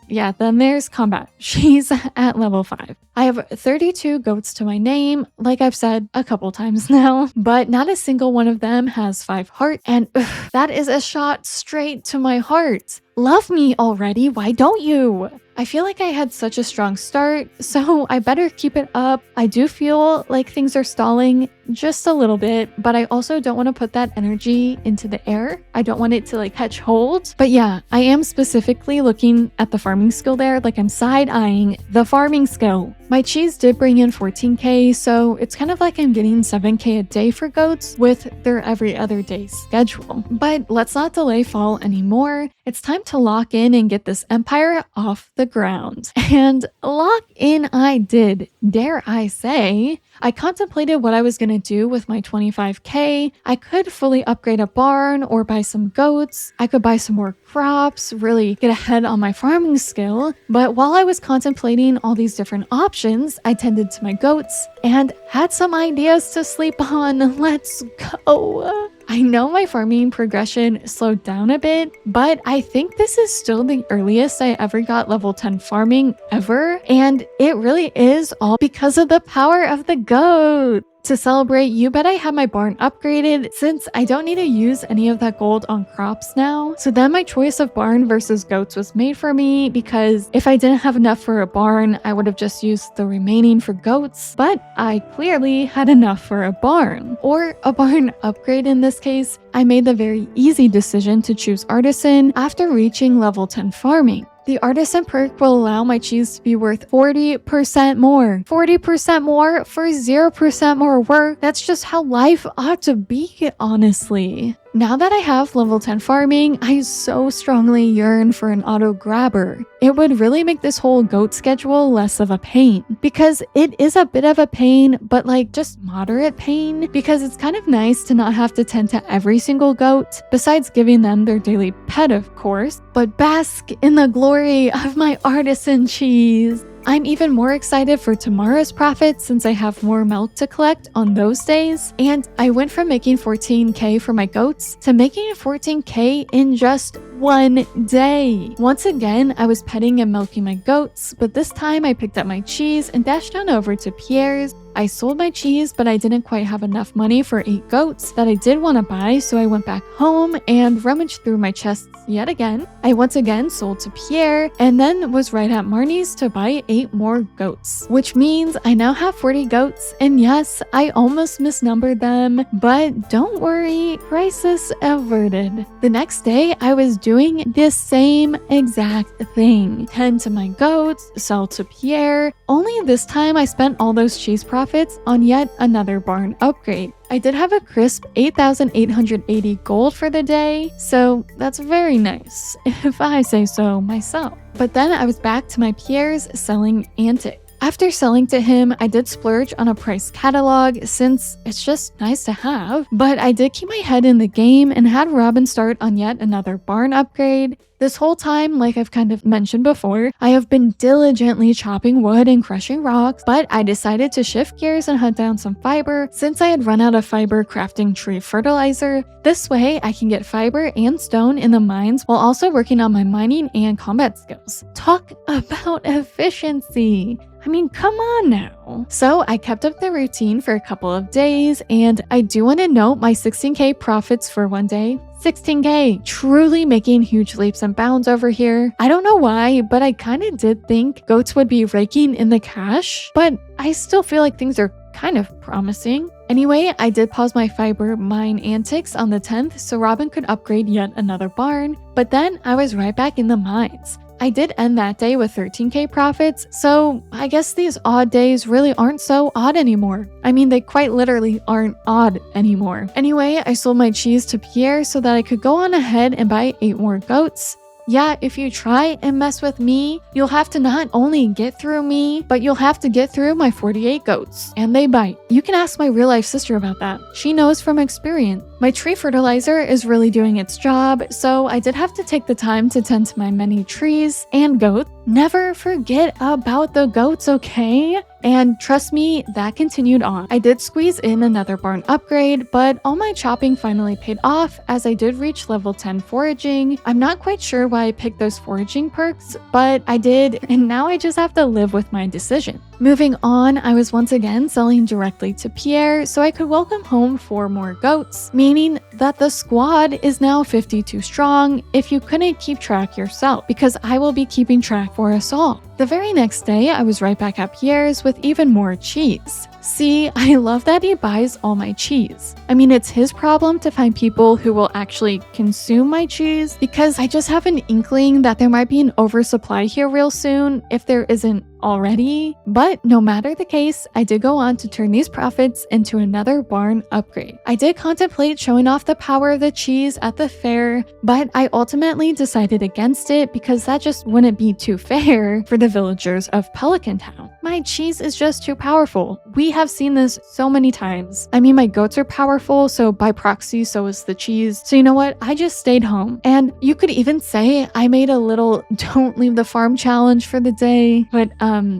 yeah, then there's combat. She's at level 5. I have 32 goats to my name, like I've said a couple times now, but not a single one of them has 5 hearts, and that is a shot straight to my heart. Love me already, why don't you? I feel like I had such a strong start, so I better keep it up. I do feel like things are stalling just a little bit, but I also don't want to put that energy into the air. I don't want it to like catch hold. But yeah, I am specifically looking at the farming skill there, like I'm side-eyeing the farming skill. My cheese did bring in 14k, so it's kind of like I'm getting 7k a day for goats with their every other day schedule. But let's not delay fall anymore. It's time to lock in and get this empire off the ground. And lock in I did, dare I say. I contemplated what I was going to do with my 25k. I could fully upgrade a barn or buy some goats. I could buy some more crops, really get ahead on my farming skill. But while I was contemplating all these different options, I tended to my goats and had some ideas to sleep on. Let's go. I know my farming progression slowed down a bit, but I think this is still the earliest I ever got level 10 farming ever, and it really is all because of the power of the goat. To celebrate, you bet I have my barn upgraded since I don't need to use any of that gold on crops now. So then my choice of barn versus goats was made for me because if I didn't have enough for a barn, I would have just used the remaining for goats, but I clearly had enough for a barn, or a barn upgrade in this case. I made the very easy decision to choose artisan after reaching level 10 farming. The artisan perk will allow my cheese to be worth 40% more. 40% more for 0% more work. That's just how life ought to be, honestly. Now that I have level 10 farming, I so strongly yearn for an auto grabber. It would really make this whole goat schedule less of a pain, because it is a bit of a pain, but like just moderate pain, because it's kind of nice to not have to tend to every single goat, besides giving them their daily pet of course, but bask in the glory of my artisan cheese. I'm even more excited for tomorrow's profits since I have more milk to collect on those days, and I went from making 14k for my goats to making 14k in just one day. Once again, I was petting and milking my goats, but this time I picked up my cheese and dashed on over to Pierre's. I sold my cheese, but I didn't quite have enough money for 8 goats that I did want to buy, so I went back home and rummaged through my chests yet again. I once again sold to Pierre, and then was right at Marnie's to buy 8 more goats, which means I now have 40 goats, and yes, I almost misnumbered them, but don't worry, crisis averted. The next day, I was doing the same exact thing. Tend to my goats, sell to Pierre, only this time I spent all those cheese profits on yet another barn upgrade. I did have a crisp 8,880 gold for the day, so that's very nice, if I say so myself. But then I was back to my Pierre's selling antic. After selling to him, I did splurge on a price catalog since it's just nice to have, but I did keep my head in the game and had Robin start on yet another barn upgrade. This whole time, like I've kind of mentioned before, I have been diligently chopping wood and crushing rocks, but I decided to shift gears and hunt down some fiber since I had run out of fiber crafting tree fertilizer. This way, I can get fiber and stone in the mines while also working on my mining and combat skills. Talk about efficiency! I mean, come on now. So I kept up the routine for a couple of days, and I do want to note my 16k profits for one day. 16k, truly making huge leaps and bounds over here. I don't know why, but I kind of did think goats would be raking in the cash, but I still feel like things are kind of promising. Anyway, I did pause my fiber mine antics on the 10th so Robin could upgrade yet another barn, but then I was right back in the mines. I did end that day with 13k profits, so I guess these odd days really aren't so odd anymore. I mean, they quite literally aren't odd anymore. Anyway, I sold my cheese to Pierre so that I could go on ahead and buy 8 more goats. Yeah, if you try and mess with me, you'll have to not only get through me, but you'll have to get through my 48 goats. And they bite. You can ask my real life sister about that. She knows from experience. My tree fertilizer is really doing its job, so I did have to take the time to tend to my many trees and goats. Never forget about the goats, okay? And trust me, that continued on. I did squeeze in another barn upgrade, but all my chopping finally paid off as I did reach level 10 foraging. I'm not quite sure why I picked those foraging perks, but I did, and now I just have to live with my decision. Moving on, I was once again selling directly to Pierre so I could welcome home 4 more goats, meaning that the squad is now 52 strong if you couldn't keep track yourself, because I will be keeping track for us all. The very next day, I was right back at Pierre's with even more cheese. See, I love that he buys all my cheese. I mean, it's his problem to find people who will actually consume my cheese, because I just have an inkling that there might be an oversupply here real soon if there isn't already. But no matter the case, I did go on to turn these profits into another barn upgrade. I did contemplate showing off the power of the cheese at the fair, but I ultimately decided against it because that just wouldn't be too fair for the villagers of Pelican Town. My cheese is just too powerful. We have seen this so many times. I mean, my goats are powerful, so by proxy, so is the cheese. So you know what? I just stayed home. And you could even say I made a little don't leave the farm challenge for the day. But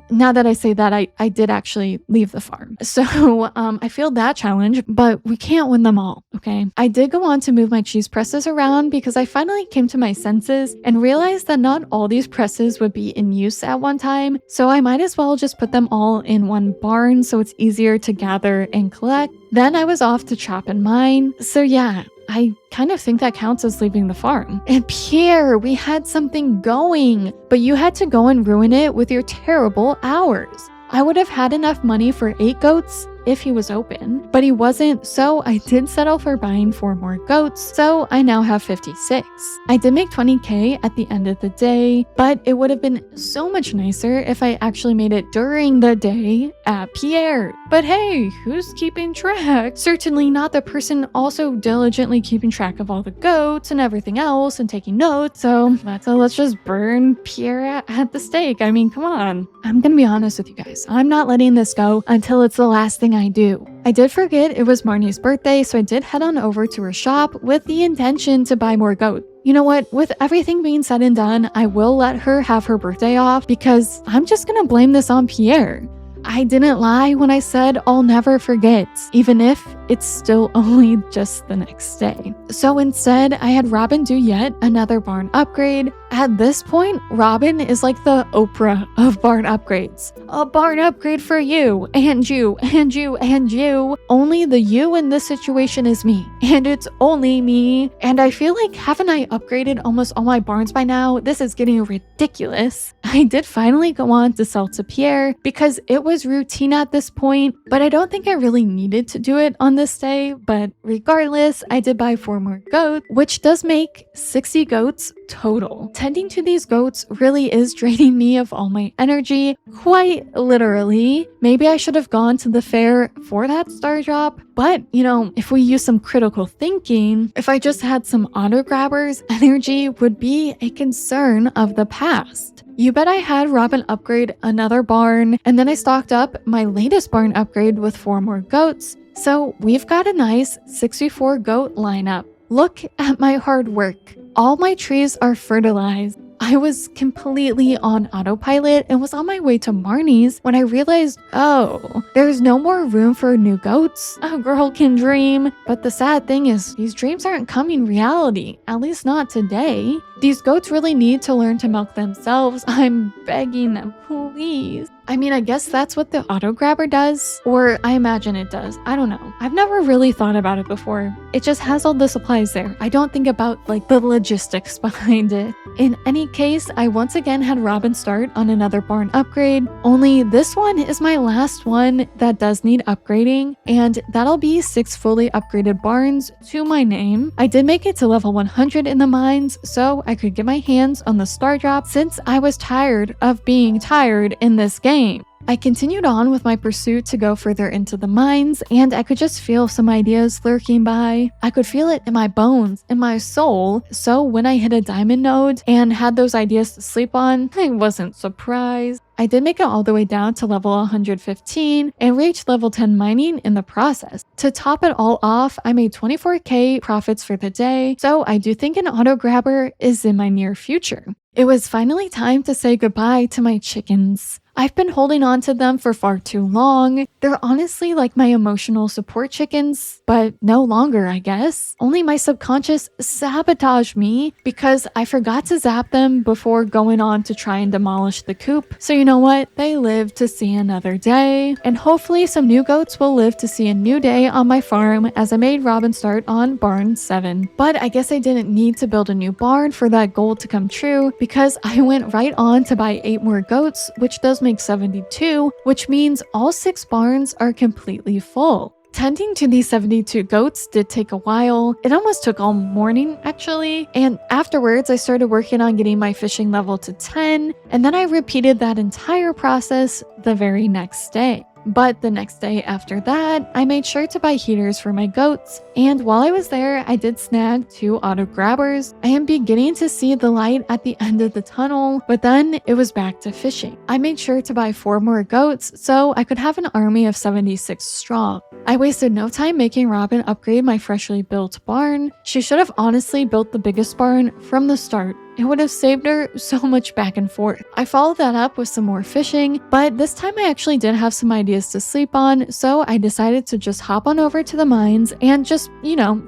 now that I say that, I did actually leave the farm. So I failed that challenge, but we can't win them all, okay? I did go on to move my cheese presses around because I finally came to my senses and realized that not all these presses would be in use at one time. So I might as well just put them all in one barn so it's easier to gather and collect. Then I was off to chop and mine. So yeah, I kind of think that counts as leaving the farm. And Pierre, we had something going, but you had to go and ruin it with your terrible hours. I would have had enough money for 8 goats if he was open, but he wasn't, so I did settle for buying 4 more goats, so I now have 56. I did make 20k at the end of the day, but it would have been so much nicer if I actually made it during the day at Pierre. But hey, who's keeping track? Certainly not the person also diligently keeping track of all the goats and everything else and taking notes, so let's just burn Pierre at the stake. I mean, come on. I'm gonna be honest with you guys. I'm not letting this go until it's the last thing I do. I did forget it was Marnie's birthday, so I did head on over to her shop with the intention to buy more goat. You know what? With everything being said and done, I will let her have her birthday off because I'm just gonna blame this on Pierre. I didn't lie when I said I'll never forget, even if it's still only just the next day. So instead, I had Robin do yet another barn upgrade. At this point, Robin is like the Oprah of barn upgrades. A barn upgrade for you, and you, and you, and you. Only the you in this situation is me, and it's only me. And I feel like, haven't I upgraded almost all my barns by now? This is getting ridiculous. I did finally go on to sell to Pierre because it was routine at this point, but I don't think I really needed to do it on this day. But regardless, I did buy 4 more goats, which does make 60 goats total. Tending to these goats really is draining me of all my energy, quite literally. Maybe I should have gone to the fair for that star drop, but you know, if we use some critical thinking, if I just had some auto grabbers, energy would be a concern of the past. You bet I had Robin upgrade another barn, and then I stocked up my latest barn upgrade with 4 more goats. So we've got a nice 64 goat lineup. Look at my hard work. All my trees are fertilized. I was completely on autopilot and was on my way to Marnie's when I realized, oh, there's no more room for new goats. A girl can dream. But the sad thing is, these dreams aren't coming reality, at least not today. These goats really need to learn to milk themselves. I'm begging them, please. I mean, I guess that's what the auto grabber does, or I imagine it does. I don't know. I've never really thought about it before. It just has all the supplies there. I don't think about like the logistics behind it. In any case, I once again had Robin start on another barn upgrade, only this one is my last one that does need upgrading, and that'll be 6 fully upgraded barns to my name. I did make it to level 100 in the mines, so I could get my hands on the star drop since I was tired of being tired in this game. I continued on with my pursuit to go further into the mines, and I could just feel some ideas lurking by. I could feel it in my bones, in my soul, so when I hit a diamond node and had those ideas to sleep on, I wasn't surprised. I did make it all the way down to level 115 and reached level 10 mining in the process. To top it all off, I made 24k profits for the day, so I do think an auto grabber is in my near future. It was finally time to say goodbye to my chickens. I've been holding on to them for far too long. They're honestly like my emotional support chickens, but no longer, I guess. Only my subconscious sabotaged me because I forgot to zap them before going on to try and demolish the coop. So you know what? They live to see another day. And hopefully some new goats will live to see a new day on my farm as I made Robin start on barn 7. But I guess I didn't need to build a new barn for that goal to come true because I went right on to buy 8 more goats, which does make 72, which means all 6 barns are completely full. Tending to these 72 goats did take a while. It almost took all morning, actually. And afterwards, I started working on getting my fishing level to 10, and then I repeated that entire process the very next day. But the next day after that, I made sure to buy heaters for my goats, and while I was there, I did snag 2 auto grabbers. I am beginning to see the light at the end of the tunnel, but then it was back to fishing. I made sure to buy 4 more goats so I could have an army of 76 strong. I wasted no time making Robin upgrade my freshly built barn. She should have honestly built the biggest barn from the start. It would have saved her so much back and forth. I followed that up with some more fishing, but this time I actually did have some ideas to sleep on, so I decided to just hop on over to the mines and just,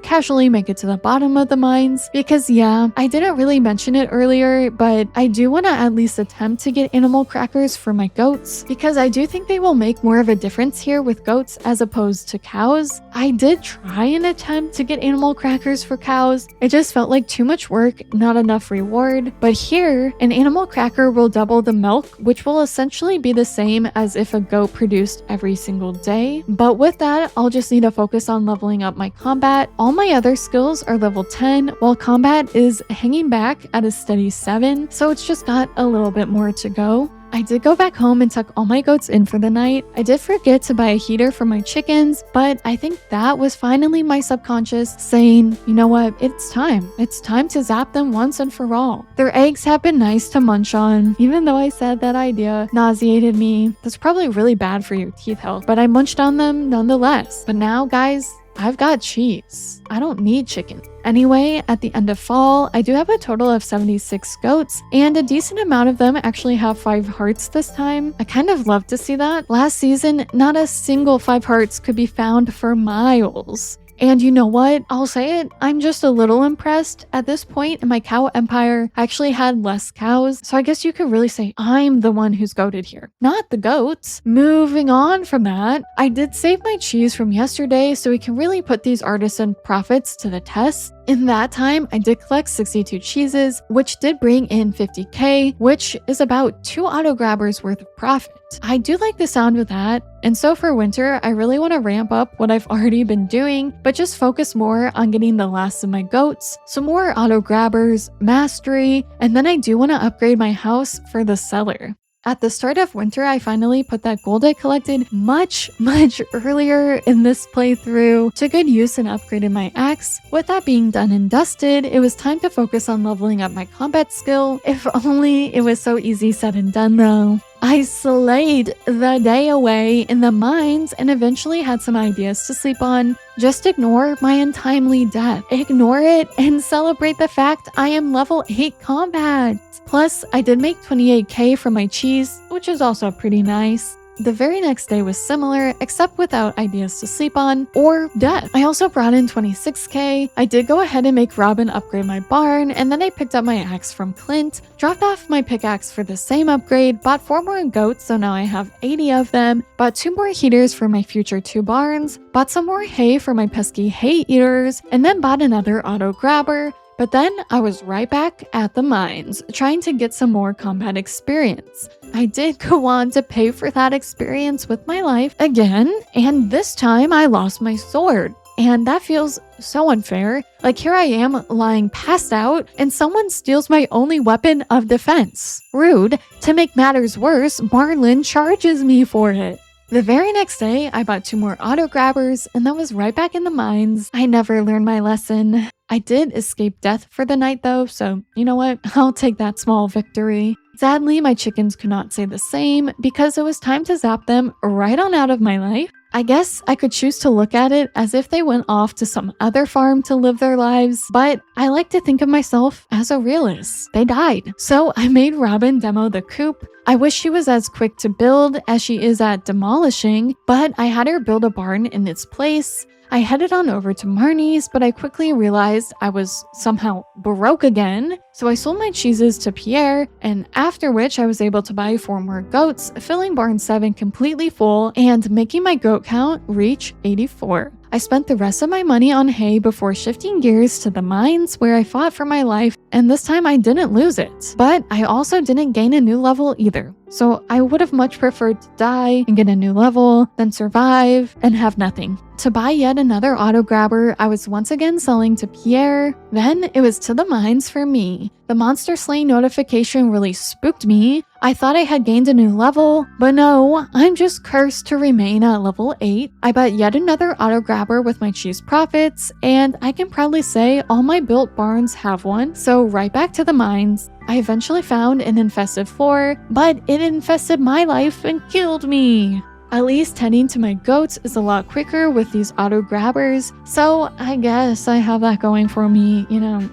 casually make it to the bottom of the mines. Because yeah, I didn't really mention it earlier, but I do want to at least attempt to get animal crackers for my goats, because I do think they will make more of a difference here with goats as opposed to cows. I did try an attempt to get animal crackers for cows. It just felt like too much work, not enough reward. But here, an animal cracker will double the milk, which will essentially be the same as if a goat produced every single day. But with that, I'll just need to focus on leveling up my combat. All my other skills are level 10, while combat is hanging back at a steady 7, so it's just got a little bit more to go. I did go back home and tuck all my goats in for the night. I did forget to buy a heater for my chickens, but I think that was finally my subconscious saying, you know what, it's time. It's time to zap them once and for all. Their eggs have been nice to munch on, even though I said that idea nauseated me. That's probably really bad for your teeth health, but I munched on them nonetheless. But now, guys, I've got cheese. I don't need chicken. Anyway, at the end of fall, I do have a total of 76 goats, and a decent amount of them actually have 5 hearts this time. I kind of love to see that. Last season, not a single 5 hearts could be found for miles. And you know what? I'll say it, I'm just a little impressed. At this point in my cow empire, I actually had less cows, so I guess you could really say I'm the one who's goated here, not the goats. Moving on from that, I did save my cheese from yesterday so we can really put these artisan profits to the test. In that time, I did collect 62 cheeses, which did bring in 50k, which is about 2 auto grabbers worth of profit. I do like the sound of that, and so for winter, I really want to ramp up what I've already been doing, but just focus more on getting the last of my goats, some more auto grabbers, mastery, and then I do want to upgrade my house for the cellar. At the start of winter, I finally put that gold I collected much earlier in this playthrough to good use and upgraded my axe. With that being done and dusted, it was time to focus on leveling up my combat skill. If only it was so easy said and done though. I slayed the day away in the mines and eventually had some ideas to sleep on. Just ignore my untimely death. Ignore it and celebrate the fact I am level 8 combat. Plus, I did make 28k from my cheese, which is also pretty nice. The very next day was similar, except without ideas to sleep on or death. I also brought in 26k. I did go ahead and make Robin upgrade my barn, and then I picked up my axe from Clint, dropped off my pickaxe for the same upgrade, bought 4 more goats, so now I have 80 of them, bought 2 more heaters for my future 2 barns, bought some more hay for my pesky hay eaters, and then bought another auto grabber. But then I was right back at the mines, trying to get some more combat experience. I did go on to pay for that experience with my life again, and this time I lost my sword. And that feels so unfair. Like here I am lying passed out and someone steals my only weapon of defense. Rude. To make matters worse, Marlin charges me for it. The very next day, I bought 2 more auto grabbers and then was right back in the mines. I never learned my lesson. I did escape death for the night though, so you know what? I'll take that small victory. Sadly, my chickens could not say the same because it was time to zap them right on out of my life. I guess I could choose to look at it as if they went off to some other farm to live their lives, but I like to think of myself as a realist. They died. So I made Robin demo the coop. I wish she was as quick to build as she is at demolishing, but I had her build a barn in its place. I headed on over to Marnie's, but I quickly realized I was somehow broke again. So I sold my cheeses to Pierre, and after which I was able to buy 4 more goats, filling barn 7 completely full and making my goat count reach 84. I spent the rest of my money on hay before shifting gears to the mines where I fought for my life, and this time I didn't lose it. But I also didn't gain a new level either. So I would have much preferred to die and get a new level than survive and have nothing. To buy yet another auto grabber, I was once again selling to Pierre. Then it was to the mines for me. The monster slaying notification really spooked me. I thought I had gained a new level, but no, I'm just cursed to remain at level 8. I bought yet another auto grabber with my cheese profits, and I can proudly say all my built barns have one, so right back to the mines. I eventually found an infested floor, but it infested my life and killed me. At least tending to my goats is a lot quicker with these auto grabbers, so I guess I have that going for me,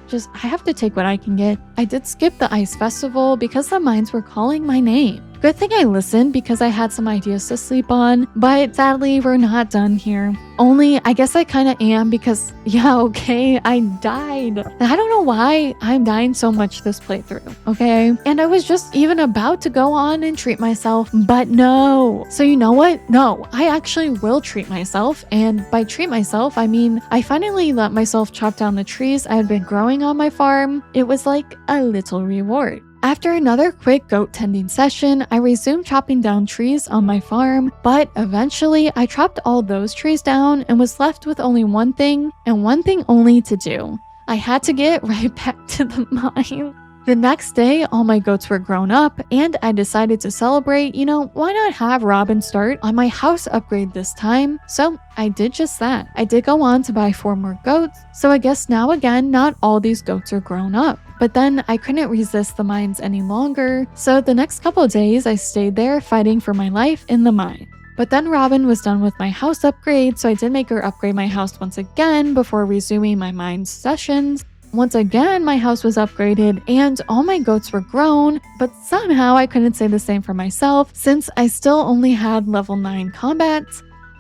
just I have to take what I can get. I did skip the ice festival because the mines were calling my name. Good thing I listened because I had some ideas to sleep on, but sadly we're not done here. Only I guess I kind of am because, I died. I don't know why I'm dying so much this playthrough, okay? And I was just even about to go on and treat myself, but no. So you know what? No, I actually will treat myself. And by treat myself, I mean, I finally let myself chop down the trees I had been growing on my farm. It was like a little reward. After another quick goat tending session, I resumed chopping down trees on my farm, but eventually I chopped all those trees down and was left with only one thing, and one thing only to do. I had to get right back to the mine. The next day, all my goats were grown up, and I decided to celebrate, why not have Robin start on my house upgrade this time? So I did just that. I did go on to buy 4 more goats, so I guess now again, not all these goats are grown up. But then I couldn't resist the mines any longer, so the next couple days I stayed there fighting for my life in the mine. But then Robin was done with my house upgrade, so I did make her upgrade my house once again before resuming my mine sessions. Once again, my house was upgraded and all my goats were grown, but somehow I couldn't say the same for myself since I still only had level 9 combat.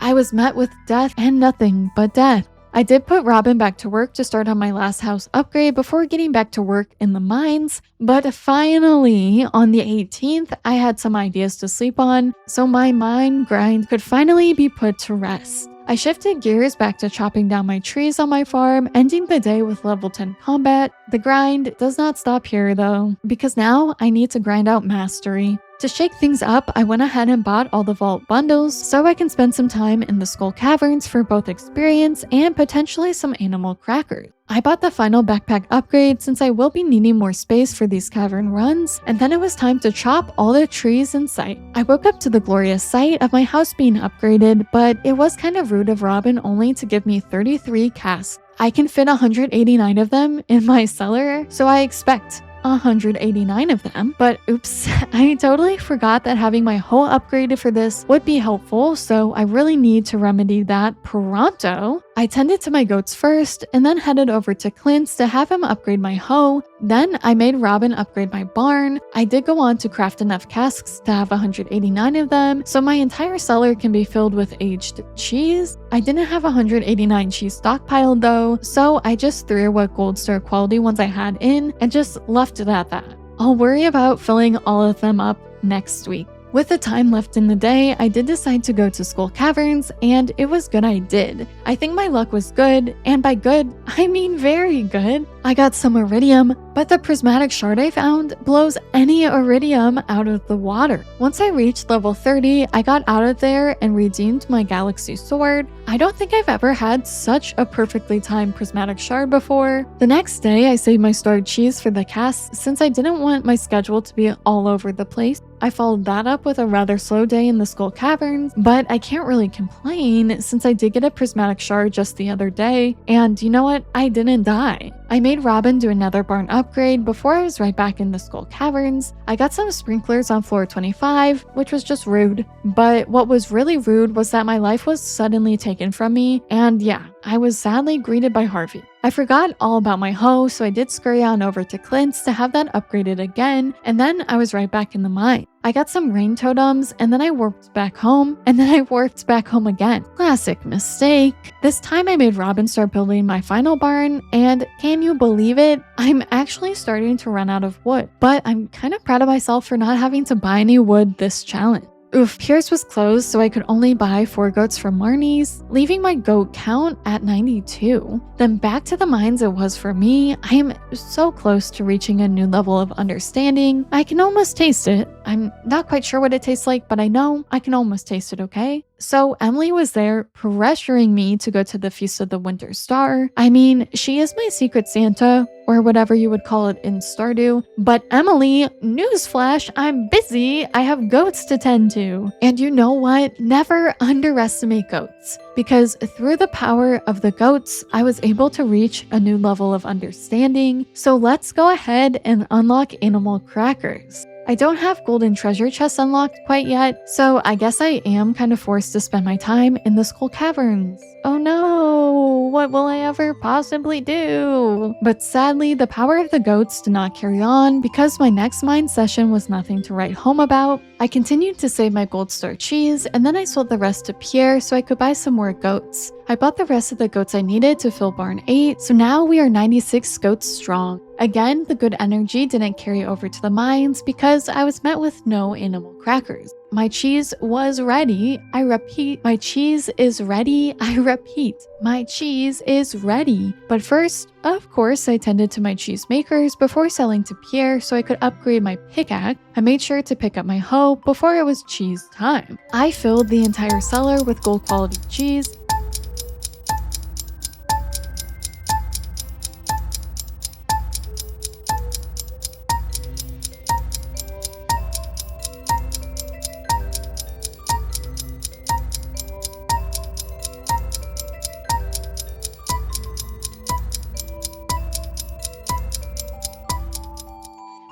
I was met with death and nothing but death. I did put Robin back to work to start on my last house upgrade before getting back to work in the mines, but finally, on the 18th, I had some ideas to sleep on, so my mine grind could finally be put to rest. I shifted gears back to chopping down my trees on my farm, ending the day with level 10 combat. The grind does not stop here though, because now I need to grind out mastery. To shake things up, I went ahead and bought all the vault bundles so I can spend some time in the Skull Caverns for both experience and potentially some animal crackers. I bought the final backpack upgrade since I will be needing more space for these cavern runs, and then it was time to chop all the trees in sight. I woke up to the glorious sight of my house being upgraded, but it was kind of rude of Robin only to give me 33 casks. I can fit 189 of them in my cellar, so I expect 189 of them, but oops, I totally forgot that having my hoe upgraded for this would be helpful, so I really need to remedy that pronto. I tended to my goats first and then headed over to Clint's to have him upgrade my hoe. Then I made Robin upgrade my barn. I did go on to craft enough casks to have 189 of them, so my entire cellar can be filled with aged cheese. I didn't have 189 cheese stockpiled though, so I just threw what gold star quality ones I had in and just left it at that. I'll worry about filling all of them up next week. With the time left in the day, I did decide to go to Skull Caverns, and it was good I did. I think my luck was good, and by good, I mean very good. I got some iridium, but the prismatic shard I found blows any iridium out of the water. Once I reached level 30, I got out of there and redeemed my galaxy sword. I don't think I've ever had such a perfectly timed prismatic shard before. The next day, I saved my starred cheese for the cast since I didn't want my schedule to be all over the place. I followed that up with a rather slow day in the Skull Caverns, but I can't really complain since I did get a prismatic shard just the other day, and you know what? I didn't die. I made Robin do another barn upgrade before I was right back in the skull caverns. I got some sprinklers on floor 25, which was just rude. But what was really rude was that my life was suddenly taken from me, and yeah, I was sadly greeted by Harvey. I forgot all about my hoe, so I did scurry on over to Clint's to have that upgraded again, and then I was right back in the mine. I got some rain totems, and then I warped back home, and then I warped back home again. Classic mistake. This time I made Robin start building my final barn, and can you believe it? I'm actually starting to run out of wood, but I'm kind of proud of myself for not having to buy any wood this challenge. Oof, Pierce was closed, so I could only buy 4 goats from Marnie's, leaving my goat count at 92. Then back to the mines it was for me. I am so close to reaching a new level of understanding. I can almost taste it. I'm not quite sure what it tastes like, but I know I can almost taste it, okay? So Emily was there pressuring me to go to the Feast of the Winter Star. I mean, she is my secret Santa, or whatever you would call it in Stardew. But Emily, newsflash, I'm busy. I have goats to tend to. And you know what? Never underestimate goats. Because through the power of the goats, I was able to reach a new level of understanding. So let's go ahead and unlock animal crackers. I don't have golden treasure chests unlocked quite yet, so I guess I am kind of forced to spend my time in the skull caverns. Oh no, what will I ever possibly do? But sadly, the power of the goats did not carry on because my next mine session was nothing to write home about. I continued to save my gold star cheese, and then I sold the rest to Pierre so I could buy some more goats. I bought the rest of the goats I needed to fill barn 8, so now we are 96 goats strong. Again, the good energy didn't carry over to the mines because I was met with no animal crackers. My cheese was ready. I repeat, my cheese is ready. I repeat, my cheese is ready. But first, of course, I tended to my cheese makers before selling to Pierre so I could upgrade my pickaxe. I made sure to pick up my hoe before it was cheese time. I filled the entire cellar with gold quality cheese.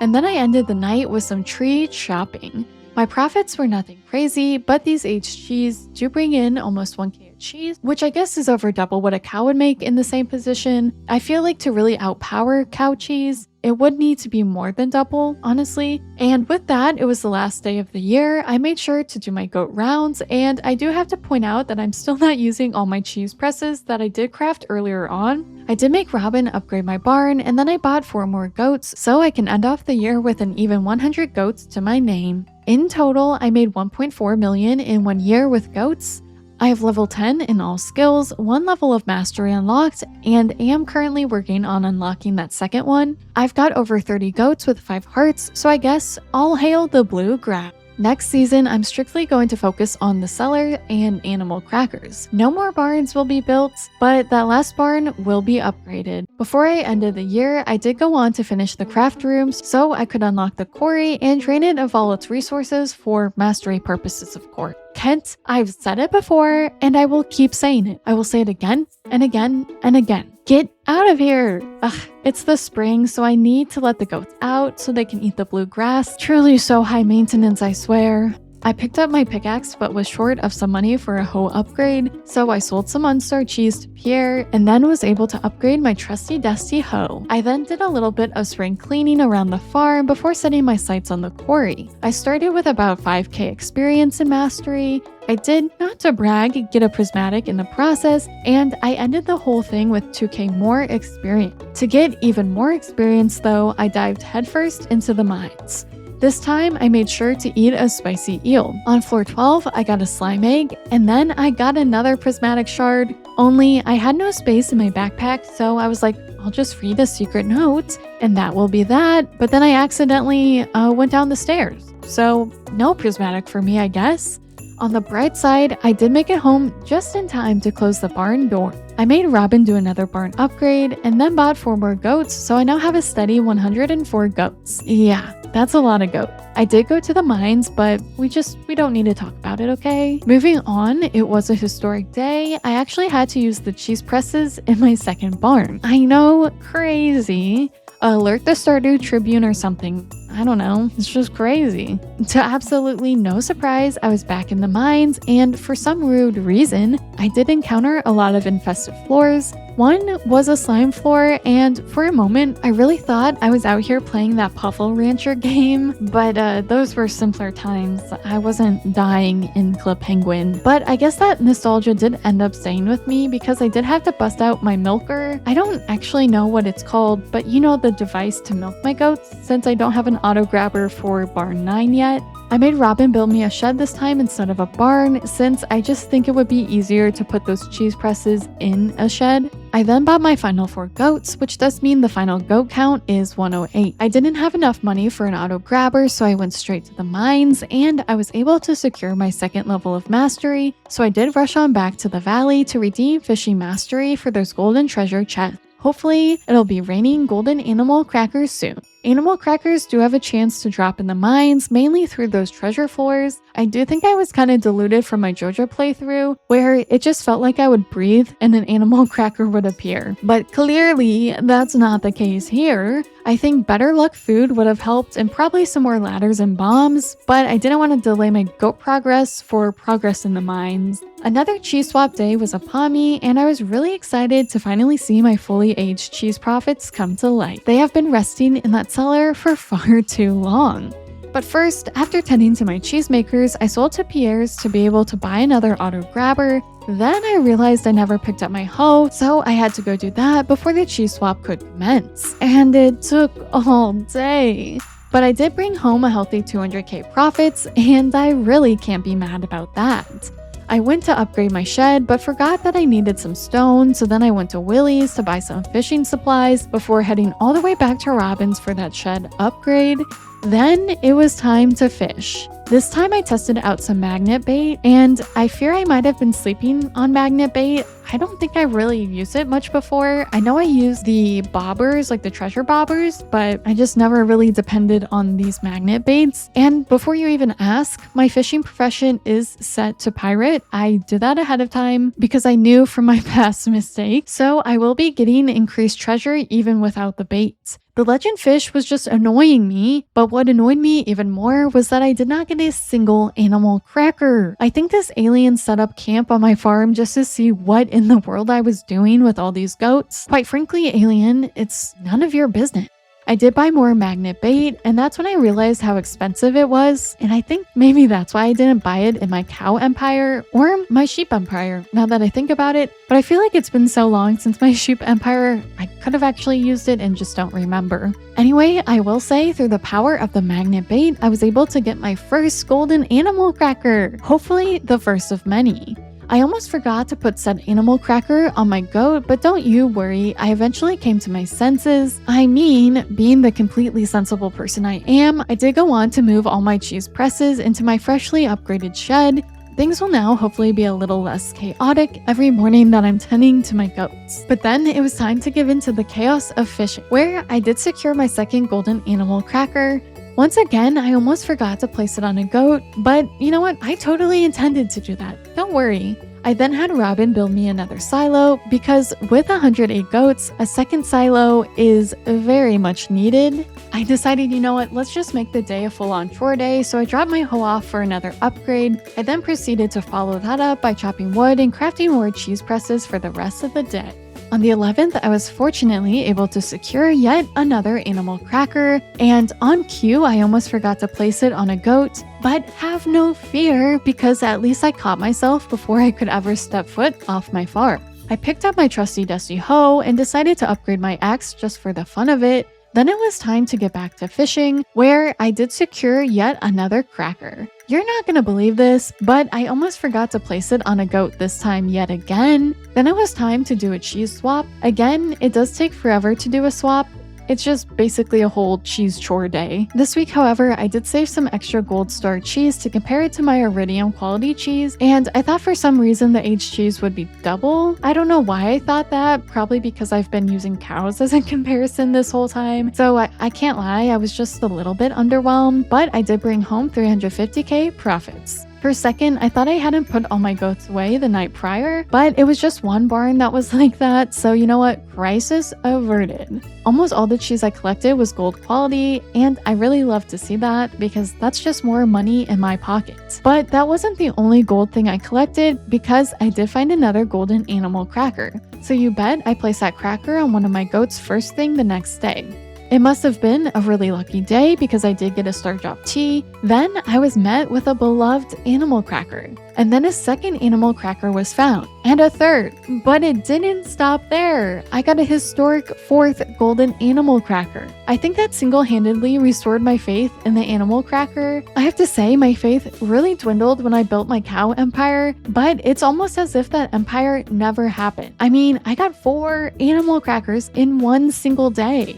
And then I ended the night with some tree shopping. My profits were nothing crazy, but these aged cheese do bring in almost 1k of cheese, which I guess is over double what a cow would make in the same position. I feel like to really outpower cow cheese, it would need to be more than double, honestly. And with that, it was the last day of the year. I made sure to do my goat rounds, and I do have to point out that I'm still not using all my cheese presses that I did craft earlier on. I did make Robin upgrade my barn, and then I bought 4 more goats so I can end off the year with an even 100 goats to my name. In total, I made 1.4 million in 1 year with goats. I have level 10 in all skills, 1 level of mastery unlocked, and am currently working on unlocking that second one. I've got over 30 goats with 5 hearts, so I guess all hail the blue grass. Next season, I'm strictly going to focus on the cellar and animal crackers. No more barns will be built, but that last barn will be upgraded. Before I ended the year, I did go on to finish the craft rooms so I could unlock the quarry and drain it of all its resources for mastery purposes, of course. Kent, I've said it before, and I will keep saying it. I will say it again and again and again. Get out of here! Ugh, it's the spring, so I need to let the goats out so they can eat the blue grass. Truly so high maintenance, I swear. I picked up my pickaxe but was short of some money for a hoe upgrade, so I sold some unstar cheese to Pierre and then was able to upgrade my trusty dusty hoe. I then did a little bit of spring cleaning around the farm before setting my sights on the quarry. I started with about 5k experience in mastery. I did, not to brag, get a prismatic in the process, and I ended the whole thing with 2k more experience. To get even more experience though, I dived headfirst into the mines. This time, I made sure to eat a spicy eel. On floor 12, I got a slime egg, and then I got another prismatic shard. Only I had no space in my backpack, so I was like, I'll just read a secret note, and that will be that. But then I accidentally went down the stairs. So no prismatic for me, I guess. On the bright side, I did make it home just in time to close the barn door. I made Robin do another barn upgrade and then bought 4 more goats, so I now have a steady 104 goats. Yeah, that's a lot of goats. I did go to the mines, but we don't need to talk about it, okay? Moving on, it was a historic day. I actually had to use the cheese presses in my second barn. I know, crazy. Alert the Stardew Tribune or something. I don't know, it's just crazy. To absolutely no surprise, I was back in the mines, and for some rude reason, I did encounter a lot of infested floors. One was a slime floor, and for a moment, I really thought I was out here playing that Puffle Rancher game, but those were simpler times. I wasn't dying in Club Penguin, but I guess that nostalgia did end up staying with me because I did have to bust out my milker. I don't actually know what it's called, but you know, the device to milk my goats, since I don't have an auto grabber for barn 9 yet. I made Robin build me a shed this time instead of a barn, since I just think it would be easier to put those cheese presses in a shed. I then bought my final 4 goats, which does mean the final goat count is 108. I didn't have enough money for an auto grabber, so I went straight to the mines, and I was able to secure my 2nd level of mastery, so I did rush on back to the valley to redeem fishing mastery for those golden treasure chests. Hopefully, it'll be raining golden animal crackers soon. Animal crackers do have a chance to drop in the mines, mainly through those treasure floors. I do think I was kind of deluded from my JoJo playthrough, where it just felt like I would breathe and an animal cracker would appear. But clearly, that's not the case here. I think better luck food would have helped and probably some more ladders and bombs, but I didn't want to delay my goat progress for progress in the mines. Another cheese swap day was upon me, and I was really excited to finally see my fully aged cheese profits come to light. They have been resting in that cellar for far too long. But first, after tending to my cheesemakers, I sold to Pierre's to be able to buy another auto grabber. Then I realized I never picked up my hoe, so I had to go do that before the cheese swap could commence. And it took all day. But I did bring home a healthy 200k profits, and I really can't be mad about that. I went to upgrade my shed, but forgot that I needed some stone, so then I went to Willie's to buy some fishing supplies before heading all the way back to Robin's for that shed upgrade. Then it was time to fish. This time I tested out some magnet bait, and I fear I might have been sleeping on magnet bait. I don't think I really used it much before. I know I used the bobbers, like the treasure bobbers, but I just never really depended on these magnet baits. And before you even ask, my fishing profession is set to pirate. I did that ahead of time because I knew from my past mistakes, so I will be getting increased treasure even without the baits. The legend fish was just annoying me, but what annoyed me even more was that I did not get a single animal cracker. I think this alien set up camp on my farm just to see what in the world I was doing with all these goats. Quite frankly, alien, it's none of your business. I did buy more magnet bait, and that's when I realized how expensive it was, and I think maybe that's why I didn't buy it in my cow empire or my sheep empire, now that I think about it. But I feel like it's been so long since my sheep empire, I could have actually used it and just don't remember. Anyway, I will say through the power of the magnet bait, I was able to get my first golden animal cracker, hopefully the first of many. I almost forgot to put said animal cracker on my goat, but don't you worry, I eventually came to my senses. I mean, being the completely sensible person I am, I did go on to move all my cheese presses into my freshly upgraded shed. Things will now hopefully be a little less chaotic every morning that I'm tending to my goats. But then it was time to give in to the chaos of fishing, where I did secure my second golden animal cracker. Once again, I almost forgot to place it on a goat, but you know what? I totally intended to do that. Don't worry. I then had Robin build me another silo because with 108 goats, a second silo is very much needed. I decided, you know what, let's just make the day a full-on chore day, so I dropped my hoe off for another upgrade. I then proceeded to follow that up by chopping wood and crafting more cheese presses for the rest of the day. On the 11th, I was fortunately able to secure yet another animal cracker, and on cue, I almost forgot to place it on a goat, but have no fear because at least I caught myself before I could ever step foot off my farm. I picked up my trusty dusty hoe and decided to upgrade my axe just for the fun of it. Then it was time to get back to fishing, where I did secure yet another cracker. You're not gonna believe this, but I almost forgot to place it on a goat this time yet again. Then it was time to do a cheese swap. Again, it does take forever to do a swap. It's just basically a whole cheese chore day. This week, however, I did save some extra Gold Star cheese to compare it to my Iridium quality cheese, and I thought for some reason the aged cheese would be double. I don't know why I thought that, probably because I've been using cows as a comparison this whole time. So I can't lie, I was just a little bit underwhelmed, but I did bring home 350k profits. For a second, I thought I hadn't put all my goats away the night prior, but it was just one barn that was like that, so you know what? Crisis averted. Almost all the cheese I collected was gold quality, and I really love to see that because that's just more money in my pocket. But that wasn't the only gold thing I collected, because I did find another golden animal cracker. So you bet I placed that cracker on one of my goats first thing the next day. It must have been a really lucky day because I did get a star drop tea. Then I was met with a beloved animal cracker. And then a second animal cracker was found. And a third. But it didn't stop there. I got a historic fourth golden animal cracker. I think that single-handedly restored my faith in the animal cracker. I have to say, my faith really dwindled when I built my cow empire, but it's almost as if that empire never happened. I mean, I got 4 animal crackers in one single day.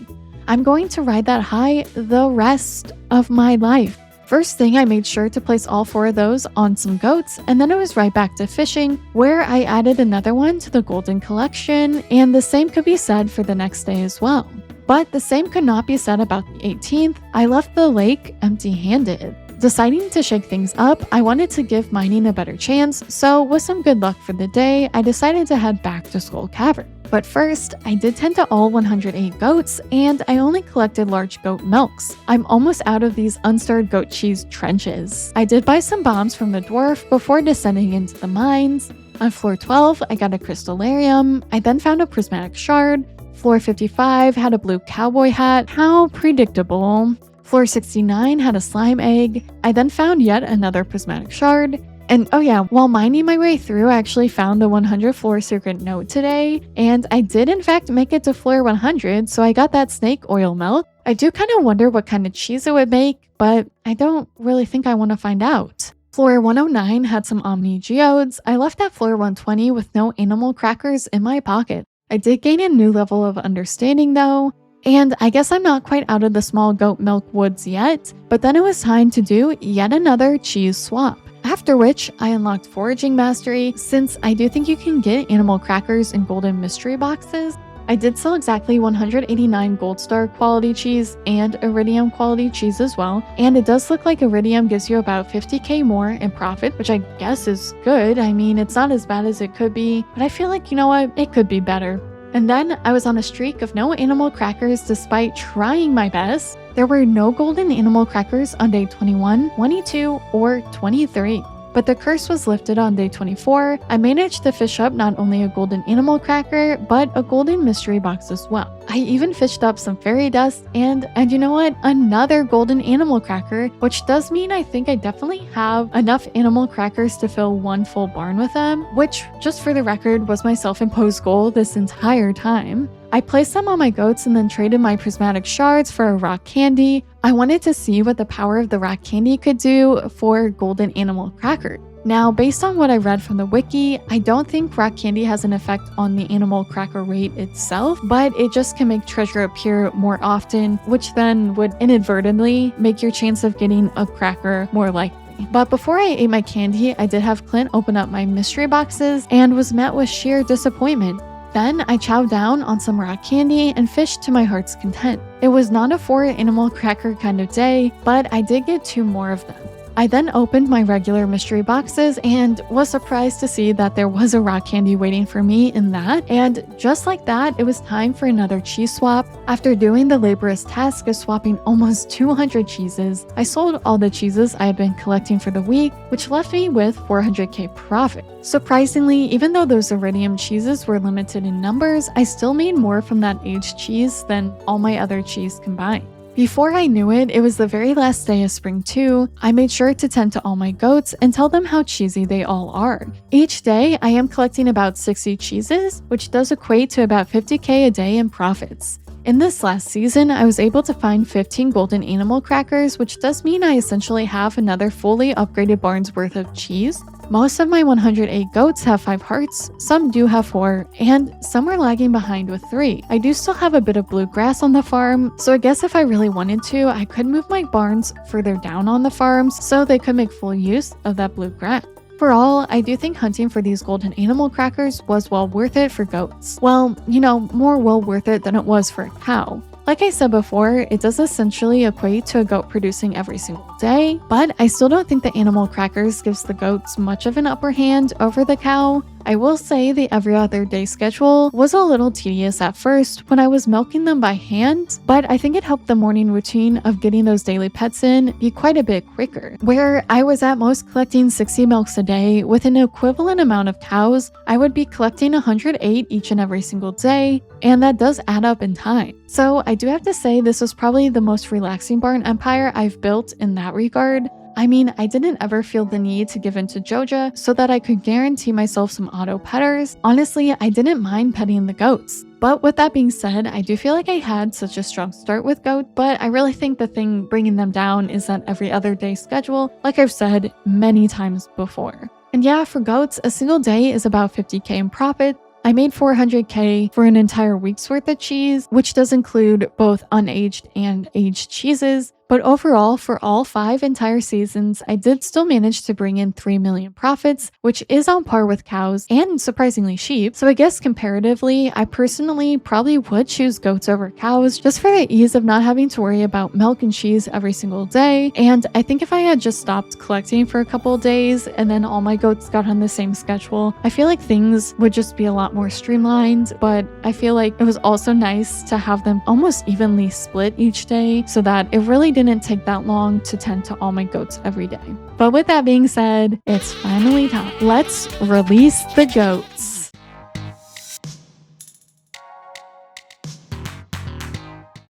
I'm going to ride that high the rest of my life. First thing, I made sure to place all 4 of those on some goats, and then I was right back to fishing, where I added another one to the golden collection, and the same could be said for the next day as well. But the same could not be said about the 18th. I left the lake empty-handed. Deciding to shake things up, I wanted to give mining a better chance, so with some good luck for the day, I decided to head back to Skull Cavern. But first, I did tend to all 108 goats, and I only collected large goat milks. I'm almost out of these unstarred goat cheese trenches. I did buy some bombs from the dwarf before descending into the mines. On floor 12, I got a crystallarium. I then found a prismatic shard. Floor 55 had a blue cowboy hat. How predictable. Floor 69 had a slime egg. I then found yet another prismatic shard. And oh yeah, while mining my way through, I actually found the 100 floor secret note today, and I did in fact make it to floor 100, so I got that snake oil milk. I do kind of wonder what kind of cheese it would make, but I don't really think I want to find out. Floor 109 had some Omni Geodes. I left at floor 120 with no animal crackers in my pocket. I did gain a new level of understanding though, and I guess I'm not quite out of the small goat milk woods yet, but then it was time to do yet another cheese swap. After which, I unlocked Foraging Mastery, since I do think you can get animal crackers in golden mystery boxes. I did sell exactly 189 gold star quality cheese and iridium quality cheese as well, and it does look like iridium gives you about 50k more in profit, which I guess is good. I mean, it's not as bad as it could be, but I feel like, you know what, it could be better. And then I was on a streak of no animal crackers despite trying my best. There were no golden animal crackers on day 21, 22, or 23. But the curse was lifted on day 24. I managed to fish up not only a golden animal cracker, but a golden mystery box as well. I even fished up some fairy dust and you know what? Another golden animal cracker, which does mean I think I definitely have enough animal crackers to fill one full barn with them, which, just for the record, was my self-imposed goal this entire time. I placed them on my goats and then traded my prismatic shards for a rock candy. I wanted to see what the power of the rock candy could do for golden animal cracker. Now, based on what I read from the wiki, I don't think rock candy has an effect on the animal cracker rate itself, but it just can make treasure appear more often, which then would inadvertently make your chance of getting a cracker more likely. But before I ate my candy, I did have Clint open up my mystery boxes and was met with sheer disappointment. Then I chowed down on some rock candy and fished to my heart's content. It was not a 4 animal cracker kind of day, but I did get 2 more of them. I then opened my regular mystery boxes and was surprised to see that there was a rock candy waiting for me in that, and just like that, it was time for another cheese swap. After doing the laborious task of swapping almost 200 cheeses, I sold all the cheeses I had been collecting for the week, which left me with 400k profit. Surprisingly, even though those iridium cheeses were limited in numbers, I still made more from that aged cheese than all my other cheese combined. Before I knew it, it was the very last day of spring 2. I made sure to tend to all my goats and tell them how cheesy they all are. Each day, I am collecting about 60 cheeses, which does equate to about 50k a day in profits. In this last season, I was able to find 15 golden animal crackers, which does mean I essentially have another fully upgraded barn's worth of cheese. Most of my 108 goats have 5 hearts, some do have 4, and some are lagging behind with 3. I do still have a bit of bluegrass on the farm, so I guess if I really wanted to, I could move my barns further down on the farms so they could make full use of that bluegrass. Overall, I do think hunting for these golden animal crackers was well worth it for goats. Well, more well worth it than it was for a cow. Like I said before, it does essentially equate to a goat producing every single day, but I still don't think the animal crackers gives the goats much of an upper hand over the cow. I will say the every other day schedule was a little tedious at first when I was milking them by hand, but I think it helped the morning routine of getting those daily pets in be quite a bit quicker. Where I was at most collecting 60 milks a day with an equivalent amount of cows, I would be collecting 108 each and every single day, and that does add up in time. So I do have to say this was probably the most relaxing barn empire I've built in that regard. I mean, I didn't ever feel the need to give in to Joja so that I could guarantee myself some auto petters. Honestly, I didn't mind petting the goats. But with that being said, I do feel like I had such a strong start with goat, but I really think the thing bringing them down is that every other day schedule, like I've said many times before. And yeah, for goats, a single day is about 50k in profit. I made 400k for an entire week's worth of cheese, which does include both unaged and aged cheeses. But overall, for all 5 entire seasons, I did still manage to bring in 3 million profits, which is on par with cows and surprisingly sheep. So I guess comparatively, I personally probably would choose goats over cows just for the ease of not having to worry about milk and cheese every single day. And I think if I had just stopped collecting for a couple of days and then all my goats got on the same schedule, I feel like things would just be a lot more streamlined. But I feel like it was also nice to have them almost evenly split each day so that it really didn't take that long to tend to all my goats every day. But with that being said, it's finally time. Let's release the goats.